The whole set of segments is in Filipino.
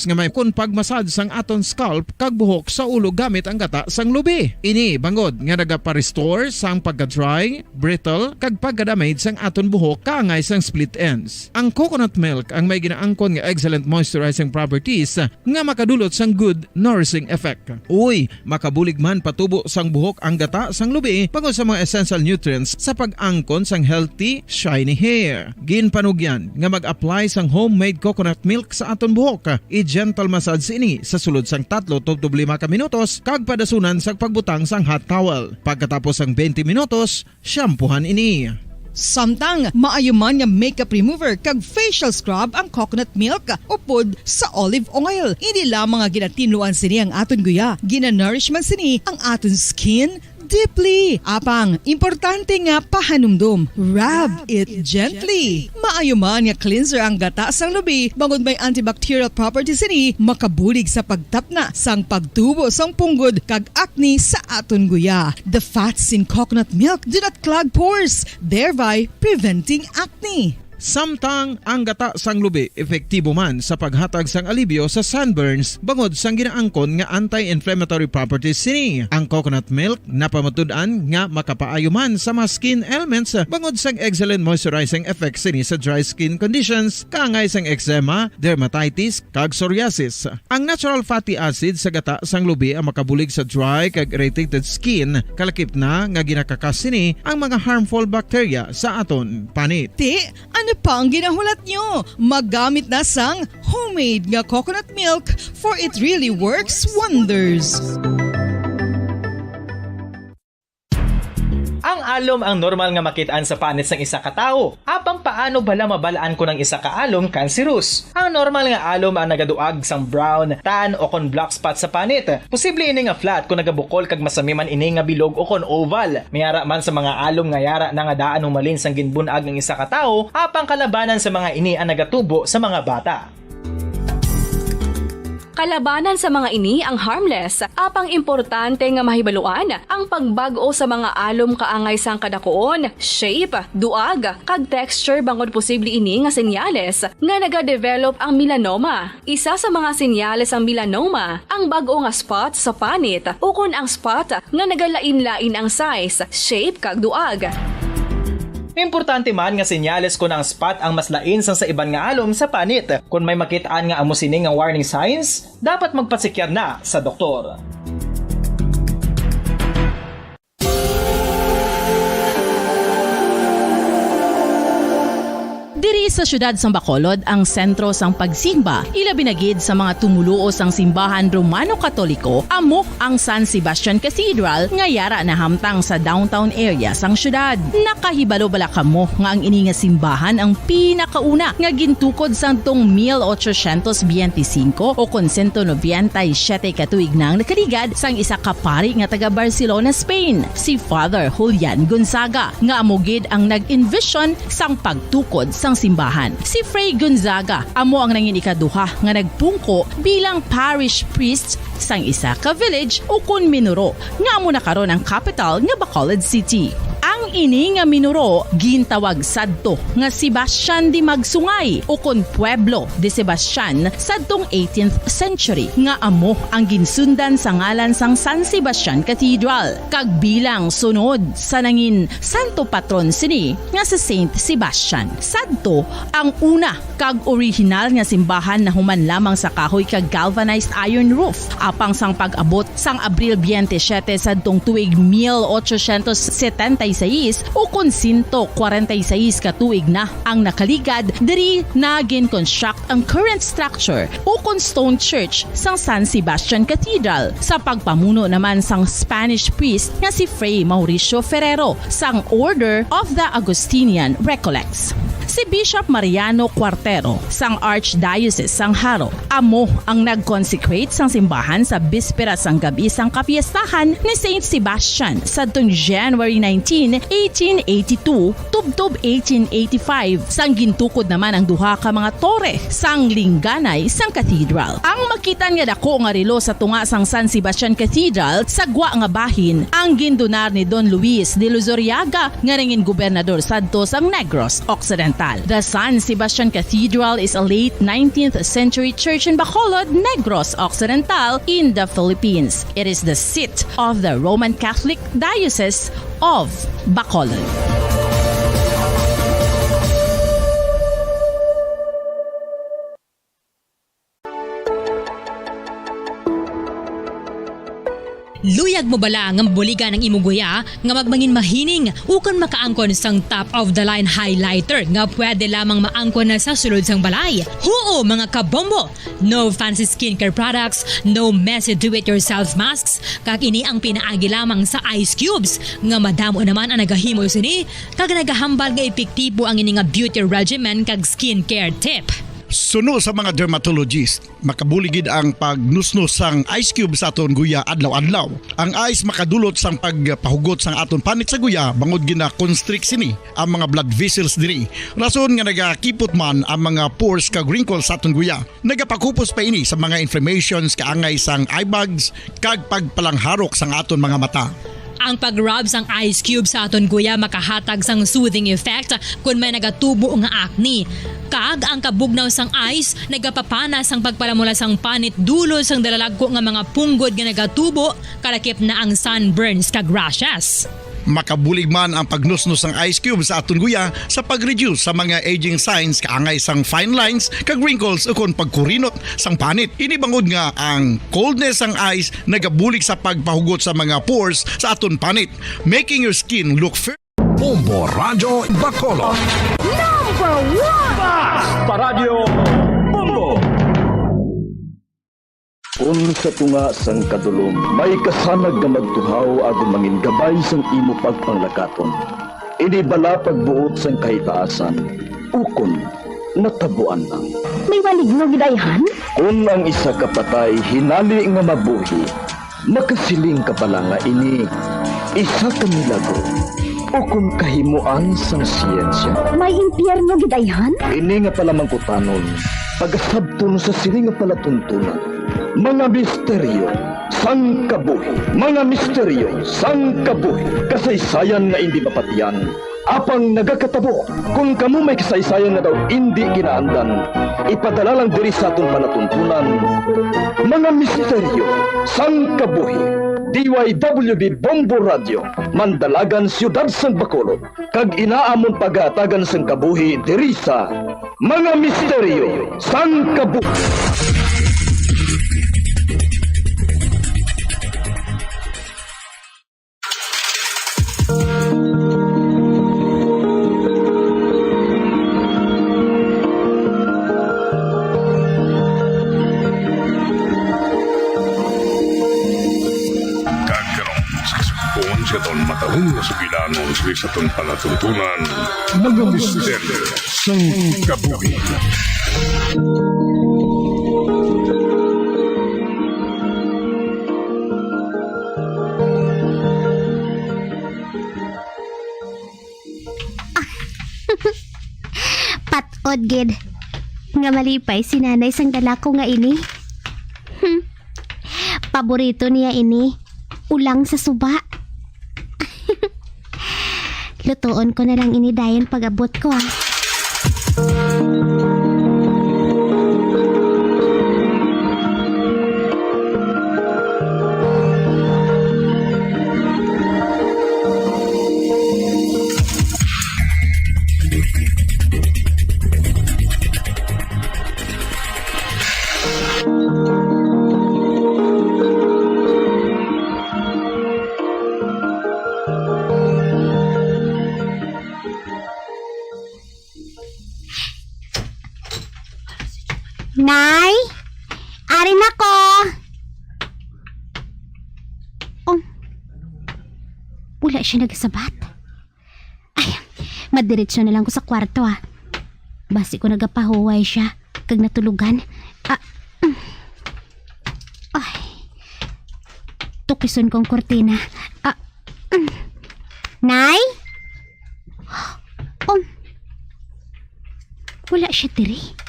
nga may kun pagmasad sang aton scalp kag buhok sa ulo gamit ang gata sang lubi. Ini bangod nga nagapa-restore sang pagka-dry, brittle kag pagka-damage sang aton buhok kaangay sang split ends. Ang coconut milk ang may ginaangkon nga excellent moisturizing properties nga makadulot sang good nourishing effect. Uy, makabulig man patubo sang buhok ang gata sang lubi bangod sa mga essential nutrients sa pag-angkon sang healthy, shiny hair. Ginpanugyan nga mag-apply sang homemade coconut milk sa aton buhok. Gentle massage ini sa sulod sang 3 to 5 ka minutos kag padasunan sa pagbutang sang hot towel. Pagkatapos sang 20 minutos, shampoohan ini. Samtang maayuman nga makeup remover kag facial scrub ang coconut milk upod sa olive oil. Hindi lamang nga ginatinluan sini ang aton guya, ginanourish man sini ang aton skin deeply. Apang, importante nga pahanumdum. Rub it gently. Maayuman nga cleanser ang gata sang lubi, bangod may antibacterial properties ini, makabulig sa pagtapna sang pagtubo sang punggod kag acne sa aton guya. The fats in coconut milk do not clog pores, thereby preventing acne. Samtang ang gata sang lubi epektibo man sa paghatag sang alibyo sa sunburns bangod sang ginaangkon nga anti-inflammatory properties sini. Ang coconut milk napamatud-an nga makapaayo man sa mga skin ailments bangod sang excellent moisturizing effect sini sa dry skin conditions kaangay sang eczema, dermatitis kag psoriasis. Ang natural fatty acid sa gata sang lubi ang makabulig sa dry kag irritated skin, kalakip na nga ginakakas sini ang mga harmful bacteria sa aton panit. Ano pa ang ginahulat nyo? Maggamit na sang homemade nga coconut milk for it really works wonders. Ang alom ang normal nga makitaan sa panit sang isa ka tawo. Apang paano bala mabalaan ko ng isa ka alom cancerous? Ang normal nga alom ang nagaduag sang brown, tan o kon black spot sa panit. Posible ini nga flat kung nagabukol kag masami man ini nga bilog o kon oval. Mayara man sa mga alom nga yara na nga daan humalin sang ginbunag ng isa ka tawo, apang kalabanan sa mga ini ang nagatubo sa mga bata. Kalabanan sa mga ini ang harmless, apang importante nga mahibaluan ang pagbago sa mga alom kaangay sang kadakuon, shape, duag, kag texture bangod posible ini nga senyales nga nagadevelop ang melanoma. Isa sa mga senyales ang melanoma, ang bag-o nga spot sa panit o kun ang spot nga nagalain-lain ang size, shape kag duag. Importante man nga senyales kung ang spot ang mas lain sang sa iban nga alom sa panit. Kung may makitaan nga amo sini nga warning signs, dapat magpasikyar na sa doktor. Diri sa syudad sang Bacolod ang sentro sang pagsimba, ilabi na gid sa mga tumuluo sang simbahan Romano-Katoliko, amo ang San Sebastian Cathedral nga yara na hamtang sa downtown area sang syudad. Nakahibalo bala kamo nga ang ini nga simbahan ang pinakauna nga gintukod sang tong 1825 o kon 197 katuig nang nakaligad sang isa ka pari nga taga Barcelona, Spain, si Father Julian Gonzaga, nga amo gid ang nag-envision sang pagtukod sang simbahan. Si Fray Gonzaga amo ang nangin ikaduha nga nagpungko bilang parish priest sang isa ka village o kun minuro nga amo na karon ang capital nga Bacolod City. Ang ini nga minuro gintawag sadto nga Sebastian de Magsungay o kon Pueblo de Sebastian sadtong 18th century nga amo ang ginsundan sa ngalan sang San Sebastian Cathedral kag bilang sunod sa nangin santo patron sini nga si Saint Sebastian. Sadto ang una kag original nga simbahan na human lamang sa kahoy kag galvanized iron roof apang sang pag-abot sang Abril 27 sadtong tuig 1876 o kon 146 katuig na ang nakaligad diri na gin-construct ang current structure o kon stone church sang San Sebastian Cathedral sa pagpamuno naman sang Spanish priest nga si Fray Mauricio Ferrero sang Order of the Augustinian Recollects. Si Bishop Mariano Cuartero sang Archdiocese sang Haro amo ang nag-consecrate sang simbahan sa bispera sang gabi sang kapiestahan ni Saint Sebastian sadtong January 19, 1882 tubtob 1885 sang gintukod naman ang duha ka mga tore sang lingganay sang cathedral. Ang makitan nga dako nga relo sa tunga sang San Sebastian Cathedral sa gwa nga bahin ang gindonar ni Don Luis de Luzuriaga nga ringin gobernador sadto sang Negros Occidental Occidental. The San Sebastian Cathedral is a late 19th century church in Bacolod, Negros Occidental in the Philippines. It is the seat of the Roman Catholic Diocese of Bacolod. Luyag mo bala nga mabuliga ng imuguya nga magmangin mahining ukon makaangkon sang top of the line highlighter nga pwede lamang maangkon na sa sulod sang balay. Huo mga kabombo! No fancy skincare products, no messy do-it-yourself masks, kag ini ang pinaagi lamang sa ice cubes nga madamo naman ang nagahimo sini kag nagahambal nga epektibo ang ini nga beauty regimen kag skincare tip. Suno sa mga dermatologist, makabuligid ang pagnusnos sang ice cube sa aton guya adlaw-adlaw. Ang ice makadulot sang pagpahugot sang aton panit sa guya bangod gina constrict sini ang mga blood vessels diri. Rason nga nagakipot man ang mga pores kag wrinkles sa aton guya. Nagapakupos pa ini sa mga inflammations kaangay sang eye bags kag pagpalangharok sang aton mga mata. Ang pag-rub sang ice cube sa aton guya makahatag sang soothing effect kung may nagatubo nga acne. Kag ang kabugnaw sang ice nagapapanas ang pagpalamula sang panit dulo sang dalalagko nga mga punggod nga nagatubo kalakip na ang sunburns kag rashes. Makabulig man ang pagnusnos ng ice cube sa aton guya sa pag-reduce sa mga aging signs kaangay sang fine lines kag wrinkles ukon pagkurinot sang panit. Inibangod nga ang coldness sang ice nagabulig sa pagpahugot sa mga pores sa aton panit, making your skin look fair. Bombo Radyo Bacolod. Paradyo Bombo. Kung sa tunga sang kadulom, may kasanag na magtuhaw agon mangin gabay sang imo pagpanglakaton. Ini bala pagbuot sang kahitaasan, ukon natabuan lang. May maligno gidayhan? Kung ang isa ka patay hinali nga mabuhi, makasiling ka pala nga ini isa ka milago. Ukon kahimuan sang siyensya. May impyerno gidayhan? Ini nga pala mangkutanon, pagasabton sa sili nga pala tuntunan. Mga misteryo sang kabuhi. Mga misteryo sang kabuhi. Kasaysayan nga hindi mapatiyan. Apang nagakatabo. Kung kamo may kasaysayan na daw hindi ginaandan, ipadala lang diri sa atong panatuntunan. Mga misteryo sang kabuhi. DYWB Bombo Radio, Mandalagan, Siyudad sang Bacolod. Kag inaamon pagatagan sang kabuhi diri sa Mga Misteryo sang Kabuhi. Don matalong na sugilanon sa itong palatuntunan, mga misteryo sang kabuhi. Patod, gid. Nga malipay si nanay sang dalako nga ini. Paborito niya ini, ulang sa suba. Lutuon ko na lang ini dayon pag-abot ko, ah. Nay? Arin ako! Oh, wala siya nagsabat. Ay, madiretso na lang ko sa kwarto, ah. Basi ko nagapahuway siya kag natulugan. Ay, tukison kong kortina. Nay? Oh, wala siya diri.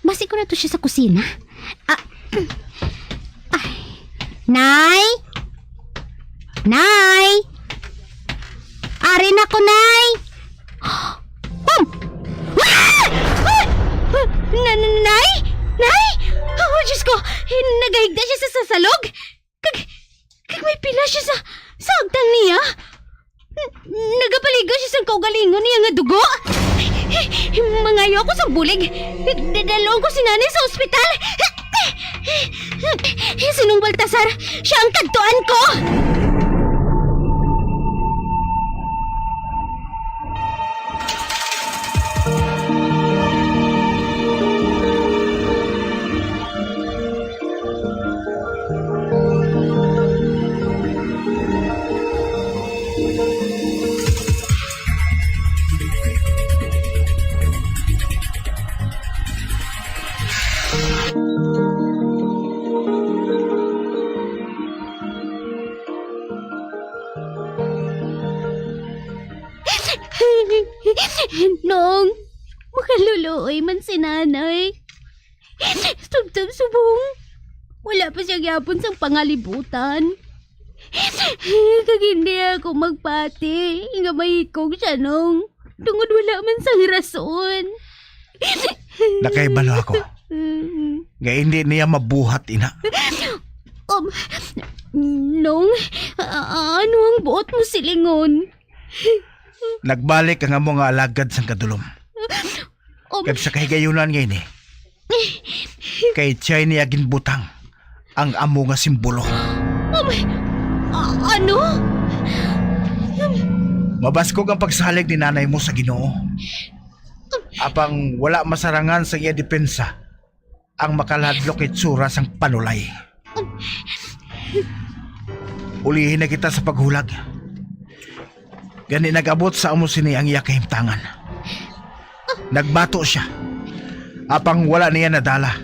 Basi ko na to siya sa kusina. Nay? Nay? Arin ako, Nay! Nay? Nay? Oh, Diyos ko! Nagahigda siya sa sasalog? Kag may pila siya sa agtang niya? Nagapaligaw siya sa kaugalingon niya nga dugo? Mangayo ako sa bulig. Dadalong ko si nanay sa ospital. Sinong Baltasar? Siya ang kadtuan ko! Nong, makaluluoy man si nanay. Tugtog subong. Wala pa siya gyapon sang pangalibutan. Kag hindi ako magpati. Nga mahikog siya nong. Tungod wala man sang rason. Nakaibalo ako. Nga hindi niya mabuhat, ina. Nong, ano ang buot mo silingon? Nagbalik ang among nga alagad sang kadulom. Kag sa kahigayunan ngayon kay Chay niya ginbutang ang amo nga simbolo. Ano? Mabaskog ang pagsalig ni nanay mo sa Ginoo. Apang wala masarangan sa iya depensa ang makaladlok itsura sang panulay. Ulihin na kita sa paghulag. Gani nag-abot sa amo sini ang iya kahimtangan. Nagbato siya. Apang wala niya nadala.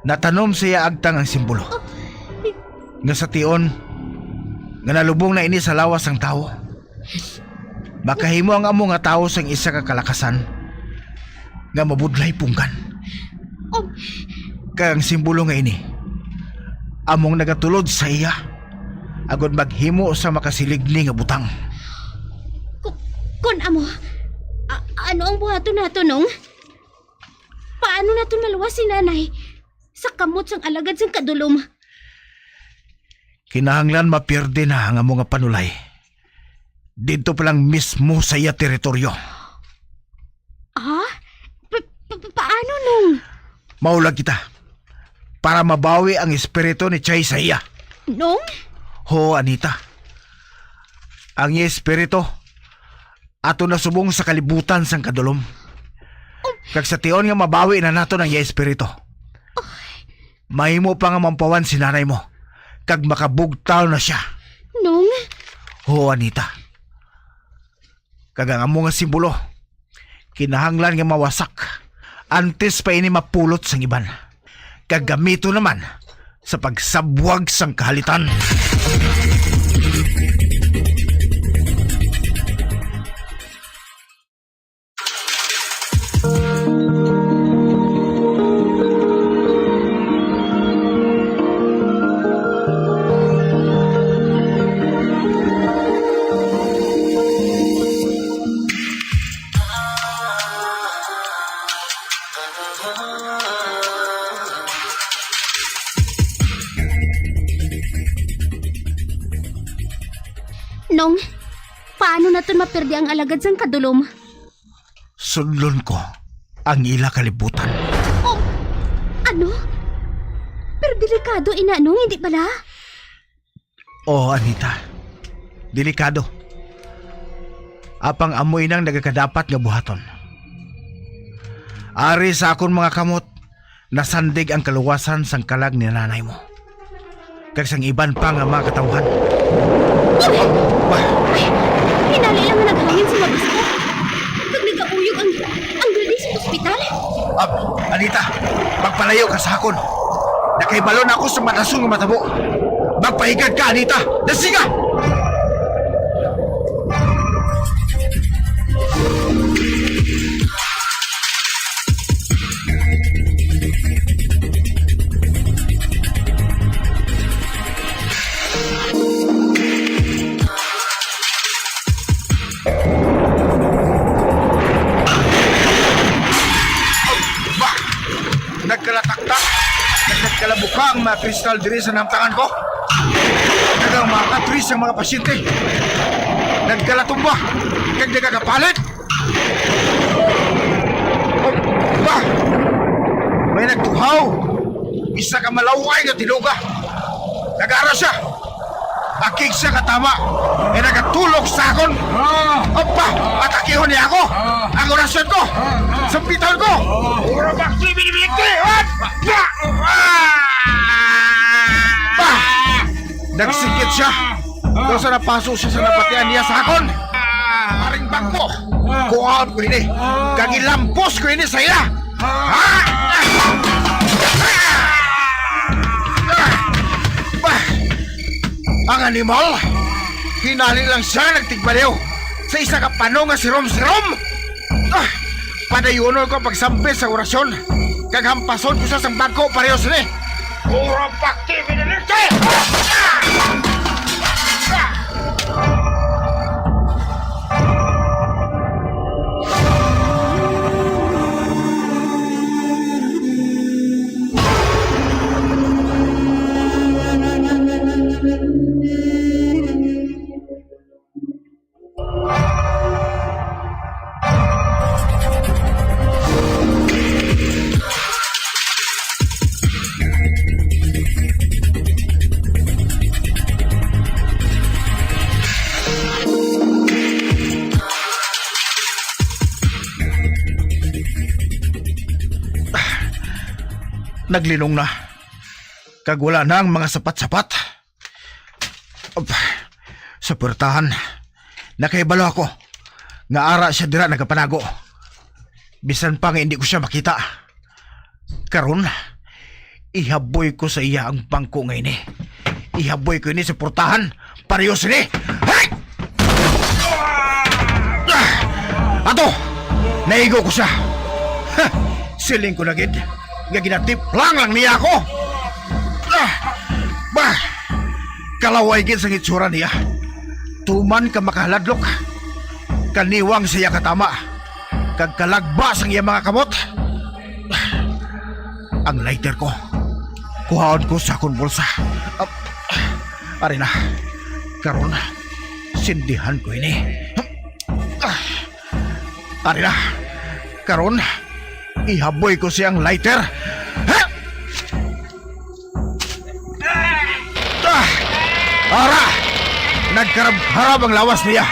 Natanom siya agtang ang simbolo. Nga sa tion, nga nalubong na ini sa lawas ang tao. Makahimo ang amo nga tao sang isa ka kalakasan nga mabudlay pungkan. Kaya ang simbolo nga ini, among nagatulod sa iya agod maghimo sa makasiligli nga butang. Kon amo, ano ang buhato nato nong? Paano nato maluwas si nanay sa kamot sang alagad sang kadulom? Kinahanglan mapirde na ang among nga panulay. Dito pa lang mismo sa iya teritoryo. Paano nung? Maulag kita para mabawi ang espiritu ni Chay sa iya. Nong? Ho, Anita. Ang iya espiritu ato na subong sa kalibutan sang kadulom. Kag sa tion nga mabawi na nato ng iya espiritu. Mahimo pa nga mampawan si nanay mo kag makabugtaw na siya. Nong? Ho, Anita. Kag ang amo nga simbolo kinahanglan nga mawasak antes pa ini mapulot sang iban. Kag gamito naman sa pagsabwag sang kahalitan. Nong, paano nato mapirdi ang alagad sang kadulom? Sunlon ko ang ila kalibutan. Ano? Pero delikado ina nong, hindi bala? Oh, Anita. Delikado. Apang amoy nang nagakadapat nga buhaton. Ari sa akon mga kamot, nasandig ang kaluwasan sang kalag ni nanay mo. Kag sang iban pa nga mga katawhan. Hinali lang nga naghangin sa labas ko. Pag nagkauyog ang building sa ospital. Anita, magpalayo ka sa akon. Nakaibalon ako sa matasong nga matabo. Magpahigad ka, Anita! Nasiga! Nagkalataktak, nagkalabuka ang mga kristal diri sa namtangan ko. Nagang makatris ang mga pasyente. Nagkalatumba, kag nagkakapalit. Ba, may nagtuhaw. Isa ka malaway nga tiluga. Nag-ara siya. Akig siya katama. E nagatulog sa akon. Opa, atakihon niya ako. Ang orasyon ko. Sampitan ko. Ura bakti, binibigti. Ba, nagsikit siya. Doon sa napaso siya sa napatian niya sa akon. Paring bangko. Kuhaan ko ini. Kagilampos ko ini sa iya. Ang animal, hinali lang siya nagtigbaliw sa isa ka pano nga sirom-sirom. Padayunon ko pagsampi sa orasyon. Kaghampason ko siya sa bangko parehos ni. Ura bakti, binilirte! Naglinong na. Kag wala na ang mga sapat-sapat. Sa puwertahan, nakaibalo ako. Nga ara siya dira nagapanago. Bisan pa nga hindi ko siya makita. Karon, ihaboy ko sa iya ang bangko ngayon eh. Ihaboy ko ini sa puwertahan. Parehos ini. Hey! Ato! Naigo ko siya. Siling ko na gid. Nga ginatip lang niya ako. Kalaway gid sa itsura niya. Tuman ka makahaladlok. Kaniwang siya katama. Kag kalagbas ang iya mga kamot. Ang lighter ko, kuhaon ko sa akong bulsa. Ari na. Karon, sindihan ko ini. Ari na. Karon, ihaboy ko siyang lighter. Ara! Nagkarab-harab ang lawas niya.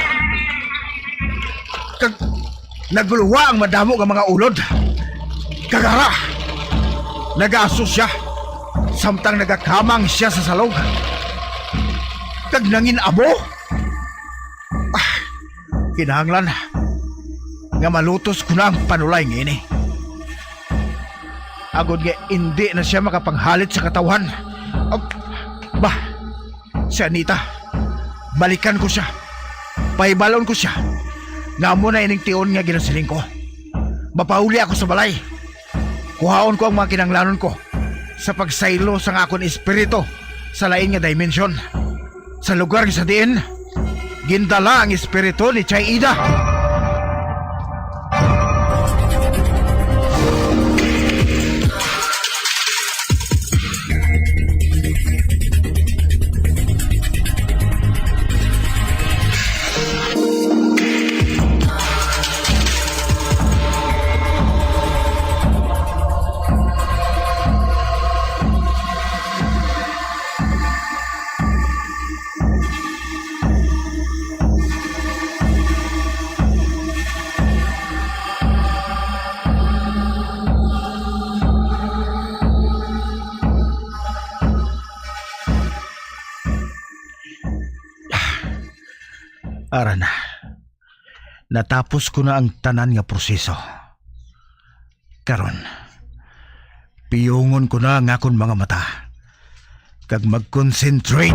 Naguluwa ang madamo ng mga ulod. Kagara! Nag-aaso siya. Samtang nagakamang siya sa salog. Kag nangin abo. Kinahanglan nga malutos ko na ang panulay ngayon eh. Agod nga hindi na siya makapanghalit sa katawan. Si Anita, balikan ko siya. Paibalon ko siya. Nga mo na ining tiyon nga ginasiling ko. Mapauli ako sa balay. Kuhaon ko ang mga kinanglanon ko sa pagsaylo sa akong espiritu sa lain nga dimension. Sa lugar sa diin, gindala ang espiritu ni Chay Ida. Ara na. Natapos ko na ang tanan nga proseso. Karon, piyungon ko na ang akong mga mata. Kag mag-concentrate.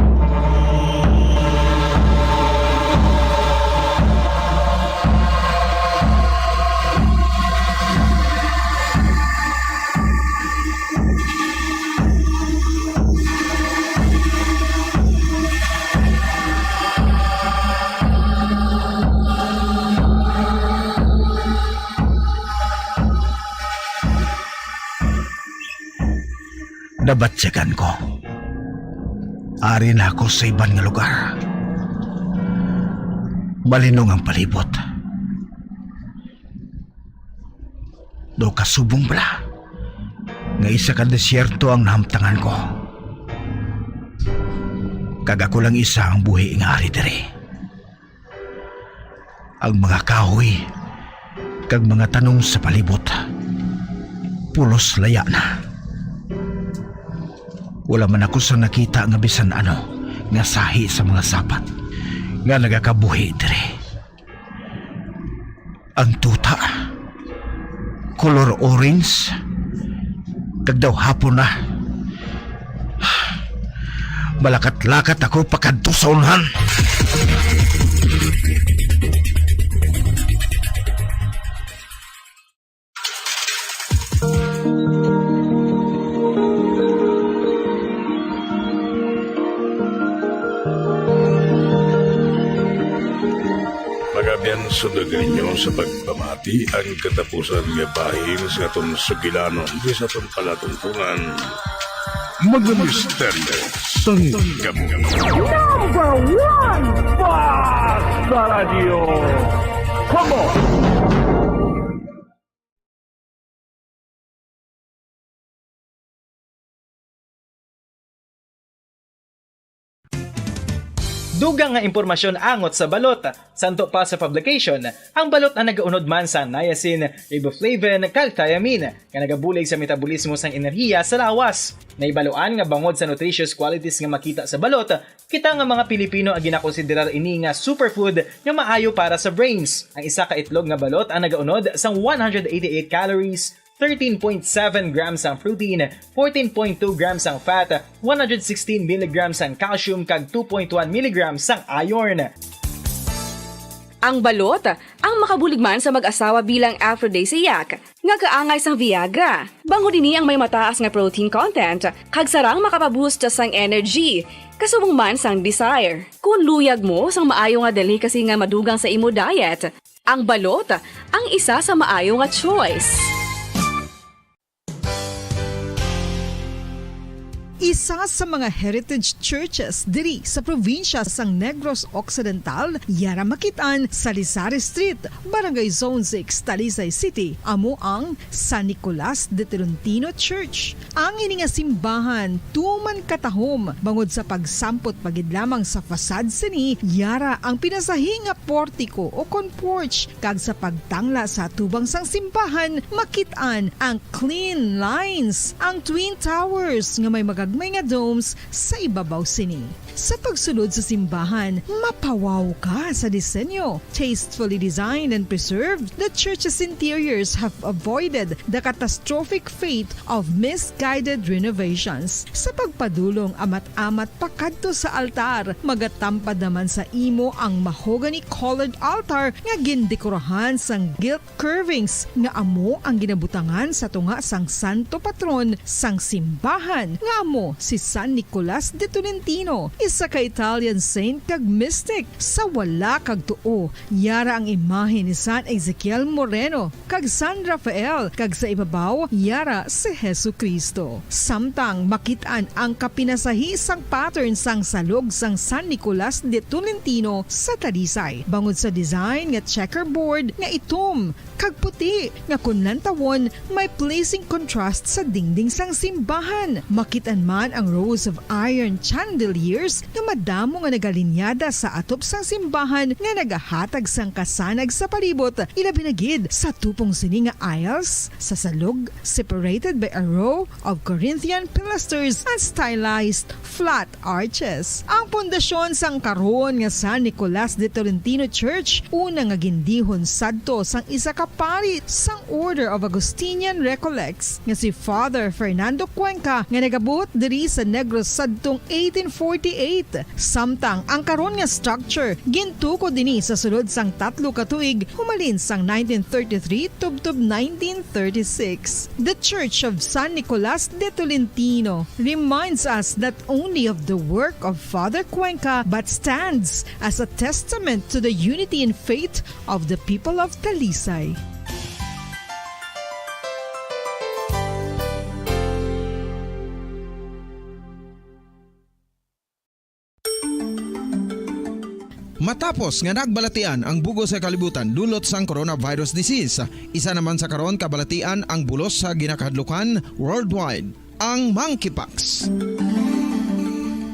nabatsyagan ko. Ari na ako sa iban nga lugar. Malinong ang palibot. Do kasubong bala nga isa ka desyerto ang nahamtangan ko. Kagako lang isa ang buhi nga ari diri. Ang mga kahoy kag mga tanong sa palibot pulos laya na. Wala man ako sa nakita nga bisan ano nga sahi sa mga sapat nga nagakabuhi diri. Ang tuta color orange kag daw hapon na. Malakat-lakat ako pakadto sa unhan. Magabian sa daganyo sa pagpamati ang katapusan nga bahin sa atong sugilanon di sa atong palatuntunan. Mga misteryo sang kabuhi. Number one, Basta Radio. Come on! Dugang nga impormasyon angot sa balot. Santo pa sa publication, ang balot na nagaunod man sa niacin, riboflavin, kag thiamine, nga nagabulig sa metabolismo sang enerhiya sa lawas. Naibaluan nga bangod sa nutritious qualities nga makita sa balot, kita nga mga Pilipino ang ginakonsiderar ini nga superfood nga maayo para sa brains. Ang isa ka itlog nga balot ang nagaunod sang 188 calories, 13.7 grams ang protein, 14.2 grams ang fat, 116 mg ang calcium kag 2.1 mg ang iron. Ang balot, ang makabulig man sa mag-asawa bilang aphrodisiac, nga kaangay sang Viagra. Bango dini ang may mataas nga protein content, kag sarang makapaboost sang energy, kasubong man sang desire. Kung luyag mo sang maayo nga delicacy nga madugang sa imo diet, ang balot, ang isa sa maayo nga choice. Isa sa mga heritage churches diri sa probinsya sang Negros Occidental, yara makitaan sa Lizares Street, Barangay Zone 6, Talisay City, amo ang San Nicolas de Tolentino Church. Ang ini nga simbahan tuman katahom bangod sa pagsampot pagid lamang sa fasad sini, yara ang pinasahi nga portiko o porch, kag sa pagtangla sa tubang sang simbahan makitaan ang clean lines, ang twin towers nga may magagmay nga domes sa ibabaw sini. Sa pagsulod sa simbahan, mapawaw ka sa disenyo. Tastefully designed and preserved, the church's interiors have avoided the catastrophic fate of misguided renovations. Sa pagpadulong amat-amat pakadto sa altar, magatampad naman sa imo ang mahogany colored altar nga gindekorahan sang gilt curvings nga amo ang ginabutangan sa tunga sang santo patron sang simbahan nga amo si San Nicolas de Tolentino, isa ka Italian saint kag mystic. Sa wala kag tuo, yara ang imahe ni San Ezekiel Moreno kag San Rafael, kag sa ibabaw yara si Hesu Kristo. Samtang makitaan ang kapinasahi sang pattern sang salog sang San Nicolas de Tolentino sa Talisay, bangod sa design nga checkerboard nga itom kag puti nga kunlantawon may pleasing contrast sa dingding sang simbahan. Makitaan man ang rows of iron chandeliers nga madamo nga nagalinyada sa atop sang simbahan nga nagahatag sang kasanag sa palibot, ilabi na gid sa tupong sini nga aisles sa salog, separated by a row of Corinthian pilasters and stylized flat arches. Ang pundasyon sang karon nga San Nicolas de Tolentino Church una nga gindihon sadto sang isa ka pari sang Order of Augustinian Recollects nga si Father Fernando Cuenca nga nagabot diri sa Negros sadtong 1848. Samtang ang karon nga structure gintuko dinhi sa sulod sang 3 ka tuig humalin sang 1933 tubtob 1936. The Church of San Nicolas de Tolentino reminds us not only of the work of Father Cuenca but stands as a testament to the unity and faith of the people of Talisay. Matapos nga nagbalatian ang bugos sa kalibutan dulot sang coronavirus disease, isa naman sa karon kabalatian ang bulos sa ginakahadlukan worldwide, ang monkeypox.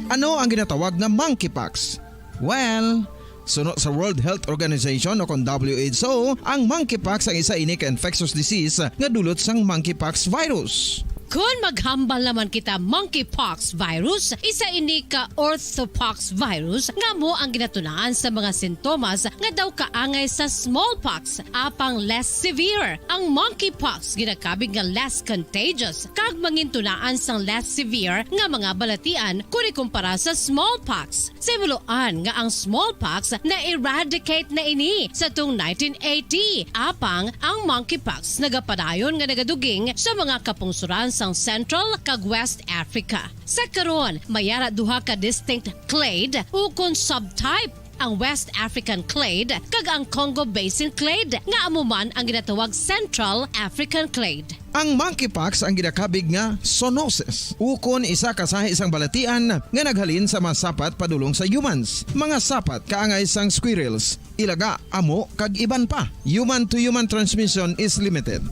Ano ang ginatawag na monkeypox? Well, sunod sa World Health Organization o kung WHO, ang monkeypox ang isa ini ka infectious disease nga dulot sang monkeypox virus. Kung maghambal naman kita monkeypox virus, isa ini ka orthopox virus nga mo ang ginatulaan sa mga sintomas nga daw kaangay sa smallpox, apang less severe. Ang monkeypox ginakabig nga less contagious kag mangintulaan sang less severe nga mga balatian kung ikumpara sa smallpox. Simuloan nga ang smallpox na eradicate na ini sa tung 1980, apang ang monkeypox nagapadayon nga nagaduging sa mga kapungsuran sang Central kag West Africa. Sa karon, mayara duha ka distinct clade ukon subtype, ang West African clade kag ang Congo Basin clade nga amuman ang ginatawag Central African clade. Ang monkeypox ang ginakabig nga zoonosis, ukon isa kasahi isang balatian nga naghalin sa mga sapat padulong sa humans. Mga sapat kaangay sang squirrels, ilaga, amo kag iban pa. Human to human transmission is limited.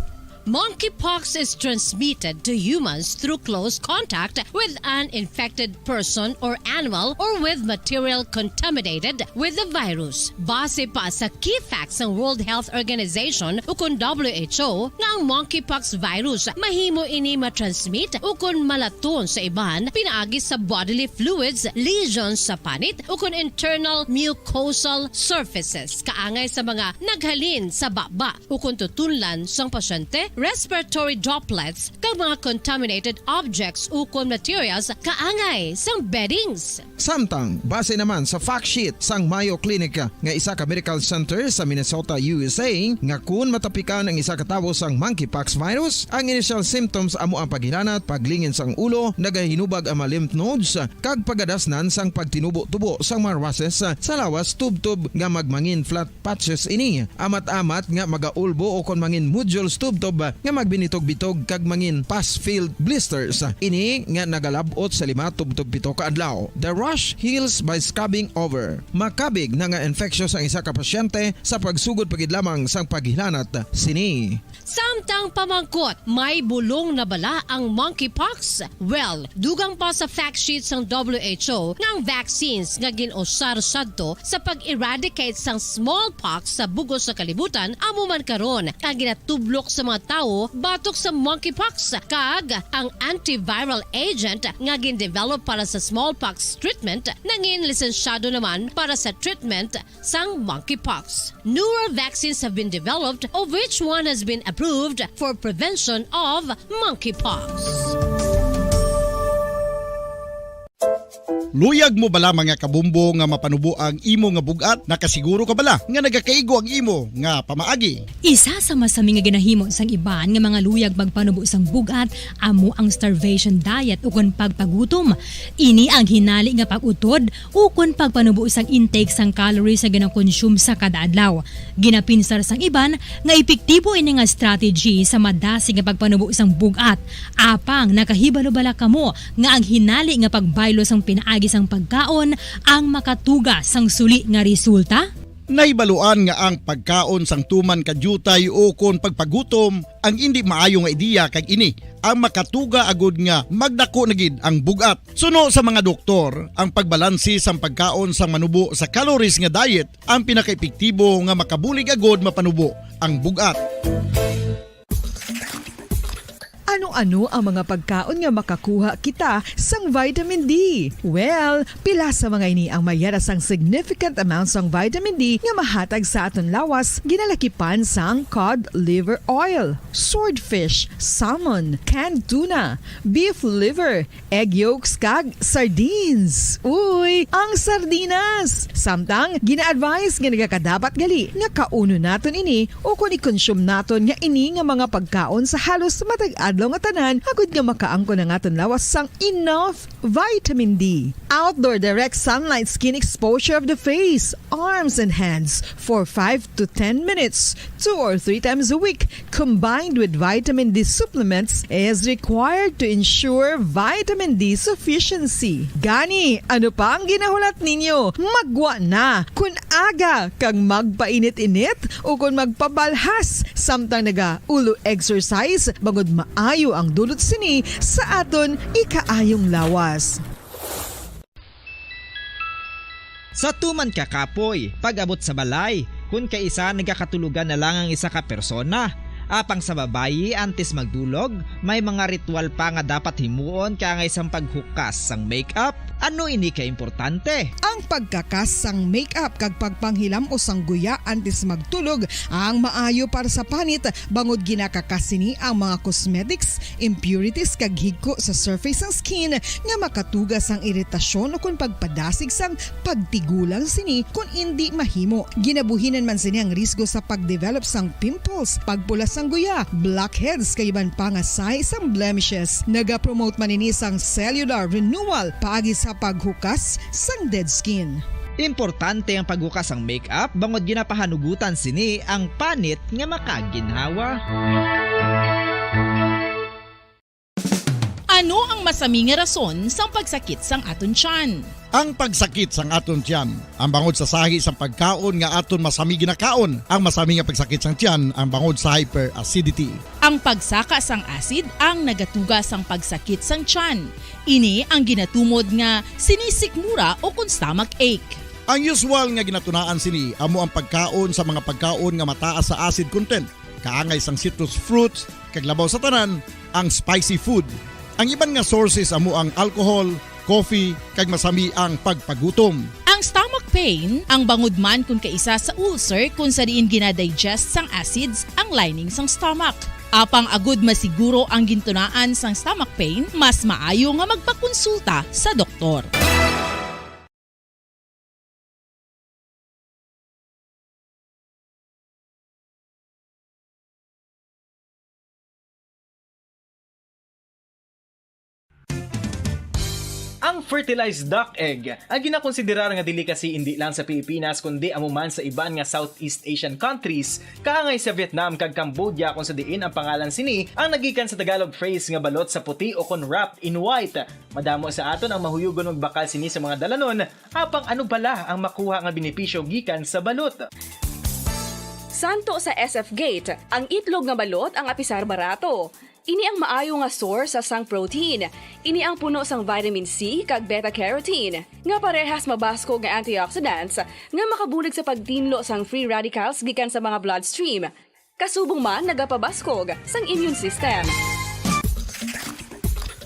Monkeypox is transmitted to humans through close contact with an infected person or animal or with material contaminated with the virus. Base pa sa key facts ng World Health Organization ukon WHO nga ang monkeypox virus mahimo ini matransmit ukon malaton sa iban pinaagi sa bodily fluids, lesions sa panit ukon internal mucosal surfaces kaangay sa mga naghalin sa baba ukon tutunlan sang pasyente, respiratory droplets kag mga contaminated objects ukon materials kaangay sang beddings. Samtang, base naman sa fact sheet sang Mayo Clinic nga isa ka medical center sa Minnesota, USA, nga kun matapikan ang isa ka tawo sang monkeypox virus, ang initial symptoms amo ang paghinanat, paglingin sang ulo, nagahinubag ang mga lymph nodes, kag pagadasnan sang pagtinubo-tubo sang mga rashes sa lawas tubtob nga magmangin flat patches ini. Amat-amat nga magaulbo o kon mangin nodules tubtob nga magbinitog-bitog kag mangin pus-filled blisters. Ini nga nagalabot sa 5 tubtob 7 ka adlaw. The rash heals by scabbing over. Makabig na nga infectious ang isa ka pasyente sa pagsugod pagid lamang sang paghilanat sini. Samtang pamangkot, may bulong na bala ang monkeypox? Well, dugang pa sa fact sheets ng WHO nga ang vaccines nga ginusar sadto sa pag-eradicate sang smallpox sa bugos sa kalibutan amo man karon ang ginatublok sa mga tao batok sa monkeypox kag ang antiviral agent nga gin-develop para sa smallpox treatment nangin lisensyado naman para sa treatment sang monkeypox. Newer vaccines have been developed of which one has been approved for prevention of monkeypox. Luyag mo bala mga kabumbo nga mapanubo ang imo nga bugat? Nakasiguro ka bala nga nagakaigo ang imo nga pamaagi? Isa sa masami nga ginahimo sang iban nga mga luyag magpanubo sang bugat amo ang starvation diet ukon pagpagutom. Ini ang hinali nga pag-utod ukon pagpanubo sang intake sang calories sa ginakonsume sa kada adlaw. Ginapinsar sang iban nga epektibo ini nga strategy sa madasig nga pagpanubo sang bugat. Apang nakahibalo bala kamo nga ang hinali nga pagbaylo sang pinaagi sang pagkaon ang makatuga sang suli nga resulta? Naibaluan nga ang pagkaon sang tuman kadyutay o kon pagpagutom ang hindi maayo nga ideya kag ini ang makatuga agud nga magdako na gid ang bugat. Suno sa mga doktor, ang pagbalansi sang pagkaon sang manubo sa calories nga diet ang pinakaepektibo nga makabulig agud mapanubo ang bugat. Ano-ano ang mga pagkaon nga makakuha kita sang vitamin D? Well, pila sa mga ini ang mayara sang significant amount sang vitamin D nga mahatag sa aton lawas ginalakipan sang cod liver oil, swordfish, salmon, canned tuna, beef liver, egg yolks kag sardines. Uy, ang sardinas! Samtang gina-advise nga nagakadapat gali nga kauno naton ini o kung i-consume naton nga ini nga mga pagkaon sa halos matag-adlaw nga tanan agud nga makaangkon ang aton lawas sang enough vitamin D. Outdoor direct sunlight skin exposure of the face, arms and hands for 5 to 10 minutes 2 or 3 times a week combined with vitamin D supplements is required to ensure vitamin D sufficiency. Gani, ano pa ang ginahulat ninyo? Magwa na kun aga kang magpainit-init o kung magpabalhas samtang naga-ulo exercise bangod maayo ang dulot sini sa aton ikaayong lawas. Sa tuman ka kapoy, pag-abot sa balay, kung kaisa nagkakatulugan na lang ang isa ka persona. Apang sa babayi antes magdulog, may mga ritual pa nga dapat himuon kangay sang paghukas sang makeup. Ano ini ka importante? Ang pagkakas sang makeup kag pagpanghilam o sang guya antes magtulog ang maayo para sa panit bangod ginakakas sini ang mga cosmetics, impurities kag higko sa surface sang skin nga makatugas sang iritasyon o kung pagpadasig sang pagtigulang sini kung hindi mahimo. Ginabuhinan man sini ang risgo sa pagdevelop sang pimples, pagpula sang guya, blackheads kay iban pa nga size sang blemishes. Naga-promote man ini sang cellular renewal paagi sa paghukas sang dead skin. Importante ang paghukas ang makeup bangod ginapahanugutan sini ang panit nga makaginhawa. Ano ang masaming nga rason sang pagsakit sang aton tiyan? Ang pagsakit sang aton tiyan, ang bangod sa sahi sang pagkaon nga aton masami ginakaon. Ang masami nga pagsakit sang tiyan, ang bangod sa hyperacidity. Ang pagsaka sang acid ang nagatuga sang pagsakit sang tiyan. Ini ang ginatumod nga sinisikmura o kung stomach ache. Ang usual nga ginatunaan sini amo ang pagkaon sa mga pagkaon nga mataas sa acid content. Kaangay sang citrus fruits, kag labaw sa tanan, ang spicy food. Ang iban nga sources amo ang alcohol, coffee, kag masami ang pagpagutom. Ang stomach pain, ang bangod man kung kaisa sa ulcer kung sa diin ginadigest sang acids ang lining sang stomach. Apang agud masiguro ang gintunaan sang stomach pain, mas maayo nga magpakonsulta sa doktor. Ang fertilized duck egg ang ginakonsiderar nga delicacy hindi lang sa Pilipinas kundi amuman sa iban nga Southeast Asian countries kaangay sa Vietnam kag Cambodia kung sa diin ang pangalan sini ang nagikan sa Tagalog phrase nga balot sa puti o kon wrapped in white. Madamo sa aton ang mahuyugon og bakal sini sa mga dalanon apang ano bala ang makuha nga benepisyo gikan sa balot. Santo sa SF Gate, ang itlog nga balot ang apisar barato. Ini ang maayo nga source sa sang protein. Ini ang puno sang vitamin C kag beta-carotene. Nga parehas mabasko nga antioxidants nga makabulig sa pagtinlo sang free radicals gikan sa mga bloodstream. Kasubong man nagapabaskog sang immune system.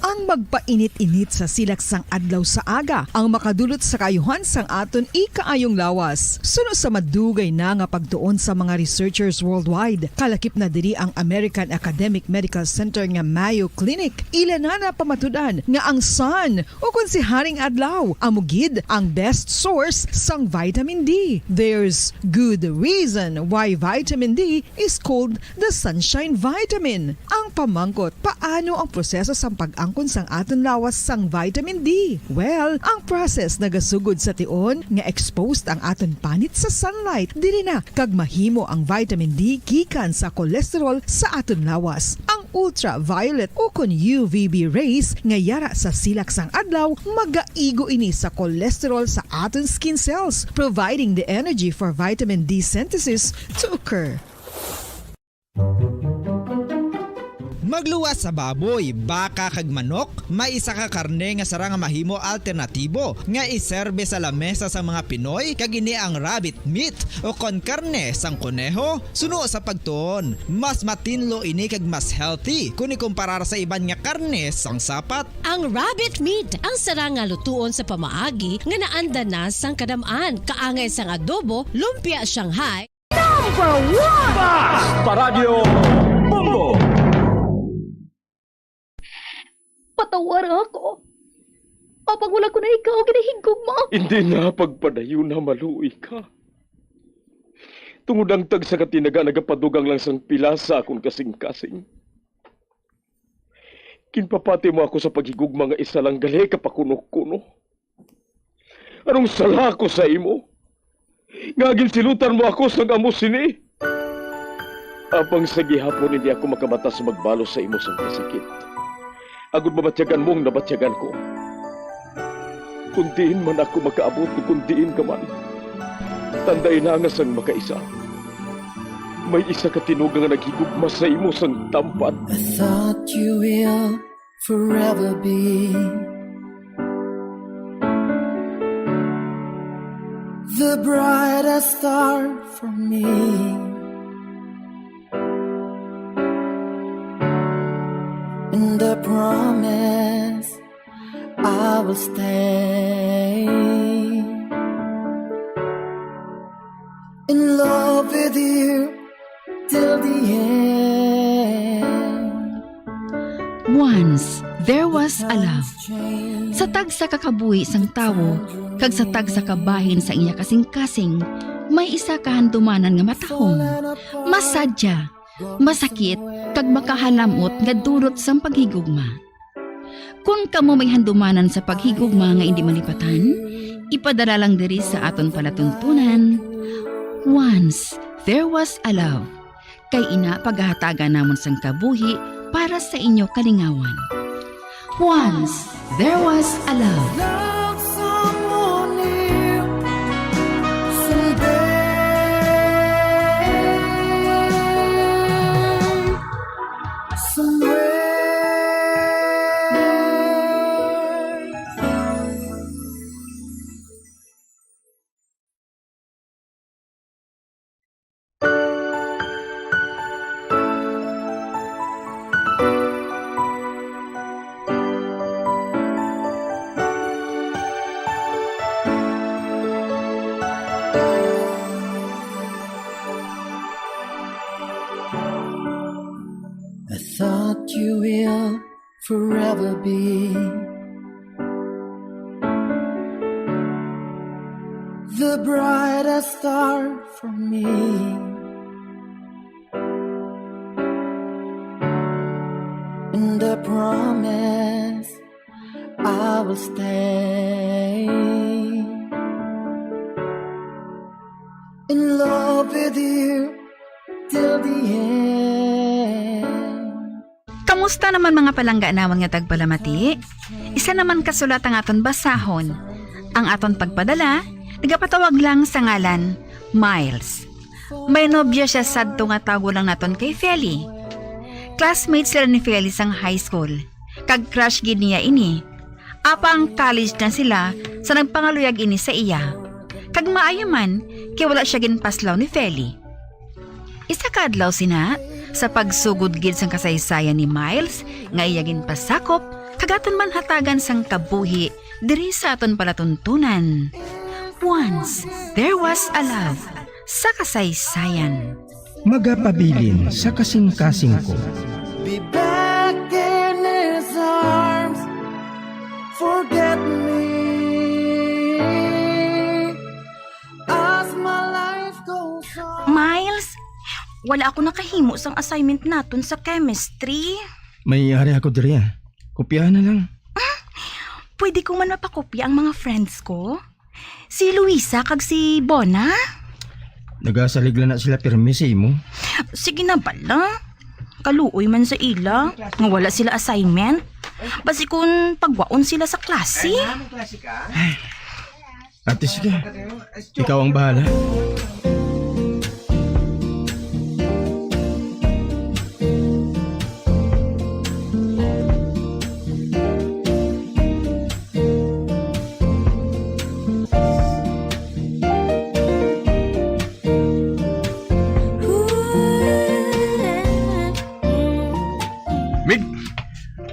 Ang magpainit-init sa silak sang adlaw sa aga ang makadulot sa kaayuhan sang aton ikaayong lawas. Suno sa madugay na nga pagtuon sa mga researchers worldwide, kalakip na diri ang American Academic Medical Center nga Mayo Clinic. Ila na pamatudan nga ang sun o kung si Haring Adlaw amugid ang best source sang vitamin D. There's good reason why vitamin D is called the sunshine vitamin. Ang pamangkot, paano ang proseso sang pag-angkon sang aton lawas sang vitamin D? Well, ang process nagasugod sa tion nga exposed ang aton panit sa sunlight dili na kag mahimo ang vitamin D gikan sa cholesterol sa aton lawas. Ang ultraviolet o kon UVB rays nga yara sa silak sang adlaw magaigo ini sa cholesterol sa aton skin cells, providing the energy for vitamin D synthesis to occur. Magluwas sa baboy, baka kag manok, may isa ka karne nga sarang mahimo alternatibo nga iserbe sa lamesa sa mga Pinoy kag ini ang rabbit meat o kon karne sang koneho. Suno sa pagtuon, mas matinlo ini kag mas healthy kung ikumparar sa iban nga karne sang sapat. Ang rabbit meat ang sarang nga lutuon sa pamaagi nga naanda na sang kadamaan, kaangay sang adobo, lumpia Shanghai. Number 1! Basta Radio Bongo! Patawar ako. Apag wala ko na ikaw, ginahigog mo. Hindi na pagpadayo na maluoy ka. Tungod ang tag sa katinaga nagapadugang lang sang pila sa akong kasing-kasing. Kinpapati mo ako sa paghigugma nga isa lang gali kapakuno-kuno. Anong sala ko sa imo? Nga ginsilutan mo ako sa amo sini? Abang sa gihapon hindi ako makabatas magbalo sa imo sa kasakit. Agud mabatyagan mong nabatyagan ko. Kundiin man ako makaabot o kundiin ka man. Tanday na nga sang makaisa. May isa ka tinuga nga naghigugma sa imo sang tampat. I thought you will forever be the brightest star for me. And I promise I will stay in love with you till the end. Once, there was a love. Sa tagsa kakabuhi sang tawo, kag sa tagsa kabahin sa iya kasing-kasing, may isa kahandumanan nga matahong. Masadya, masakit, kag makahalamot nga dulot sang paghigugma. Kung kamo may handumanan sa paghigugma nga hindi malipatan, ipadala lang diri sa aton palatuntunan. Once, there was a love. Kay ina paghahatagan namon sang kabuhi para sa inyo kalingawan. Once, there was a love. Love someone new someday. Somewhere. I thought you will forever be the brightest star for me. And I promise I will stay in love with you till the end. Kamusta naman mga palangga naman nga tagpalamati? Isa naman kasulat ang aton basahon. Ang aton pagpadala, nagapatawag lang sa ngalan, Miles. May nobya siya sadto nga tago lang naton kay Feli. Classmates sila ni Feli sang high school. Kag crush gid niya ini. Apang college na sila sa nagpangaluyag ini sa iya. Kag maayo man, kay wala siya ginpaslaw ni Feli. Isa kadlaw sina, sa pagsugod gid sang kasaysayan ni Miles, nga iyagin pasakop, kagaton man hatagan sang kabuhi, diri sa aton palatuntunan. Once, there was a love, sa kasaysayan. Magapabilin sa kasing-kasing ko. Be back in his arms, forget me as my life goes on. Miles, wala ako nakahimo sang assignment naton sa chemistry. May ari ako diri. Kopyahan na lang. Pwede ko man mapakopya ang mga friends ko? Si Luisa kag si Bona? Nagasaligla na sila pirmi sa imo. Sige na bala. Kaluoy man sa ila. Nga wala sila assignment. Basi kung pagwaon sila sa klase. Ate sige. Ikaw ang bahala.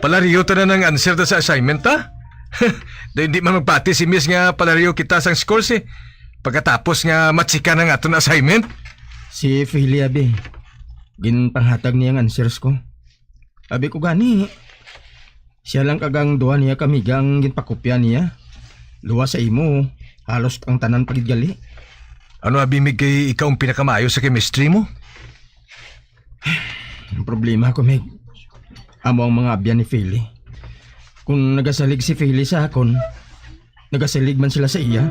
Palariyo ta na ng answer ta sa assignment ta? Do hindi man magpati si Miss nga palariyo kita sang scores eh. Pagkatapos nga matsika ng aton assignment. Si Feli abi. Ginpanghatag niya ang answers ko. Abi ko gani. Siya lang kagang duha niya kamigang ginpakopya niya. Luwa sa imo. Halos ang tanan pagidgali. Ano abimig kay ikaw ang pinakamayo sa chemistry mo? Ang problema ko, Meg. Amo ang mga abyan ni Feli. Kung nagasalig si Philly sa akon, nagasalig man sila sa iya.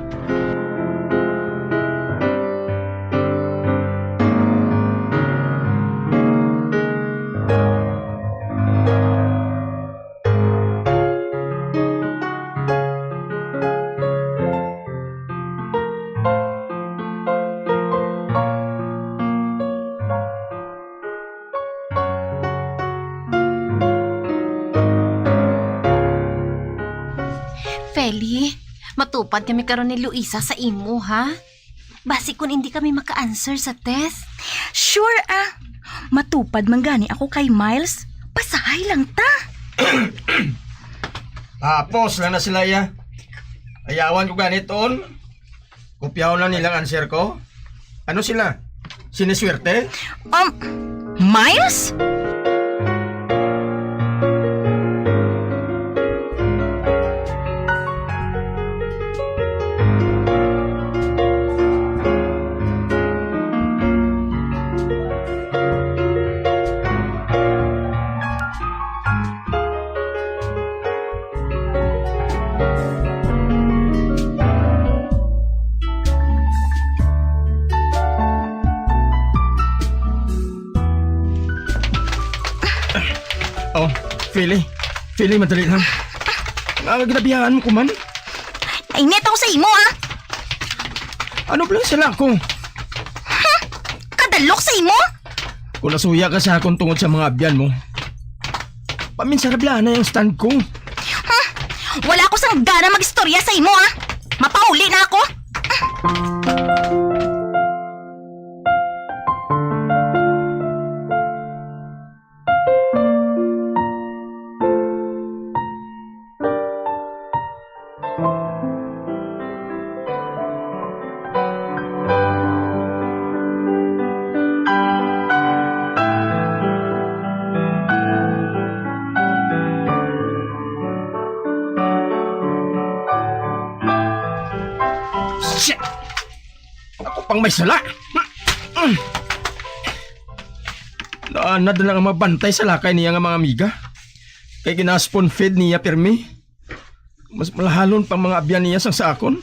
Feli, matupad kami karon ni Luisa sa imo, ha? Basi kung hindi kami maka-answer sa test. Sure matupad man gani ako kay Miles. Pasahay lang ta. Tapos lang na sila ya. Ayawan ko ganiton. Kopyaw na nilang answer ko. Ano sila? Siniswerte? Miles? Oh, Philly, madali lang. Ginabihaan mo ko man. Nainit ako sa imo, Ano pala sila ko? Kadalok sa imo? Kung nasuya ka sa akong tungod sa mga abyan mo, paminsarabla na yung stand ko. Wala ko sang gana mag-istorya sa imo, Mapauli na ako. Shit! Ako pang may sala. Naanad na lang ang mabantay sa lakay niya nga mga amiga. Kay ginaspon feed niya pirmi. Mas malahalon pang mga abyan niya sang sa akon.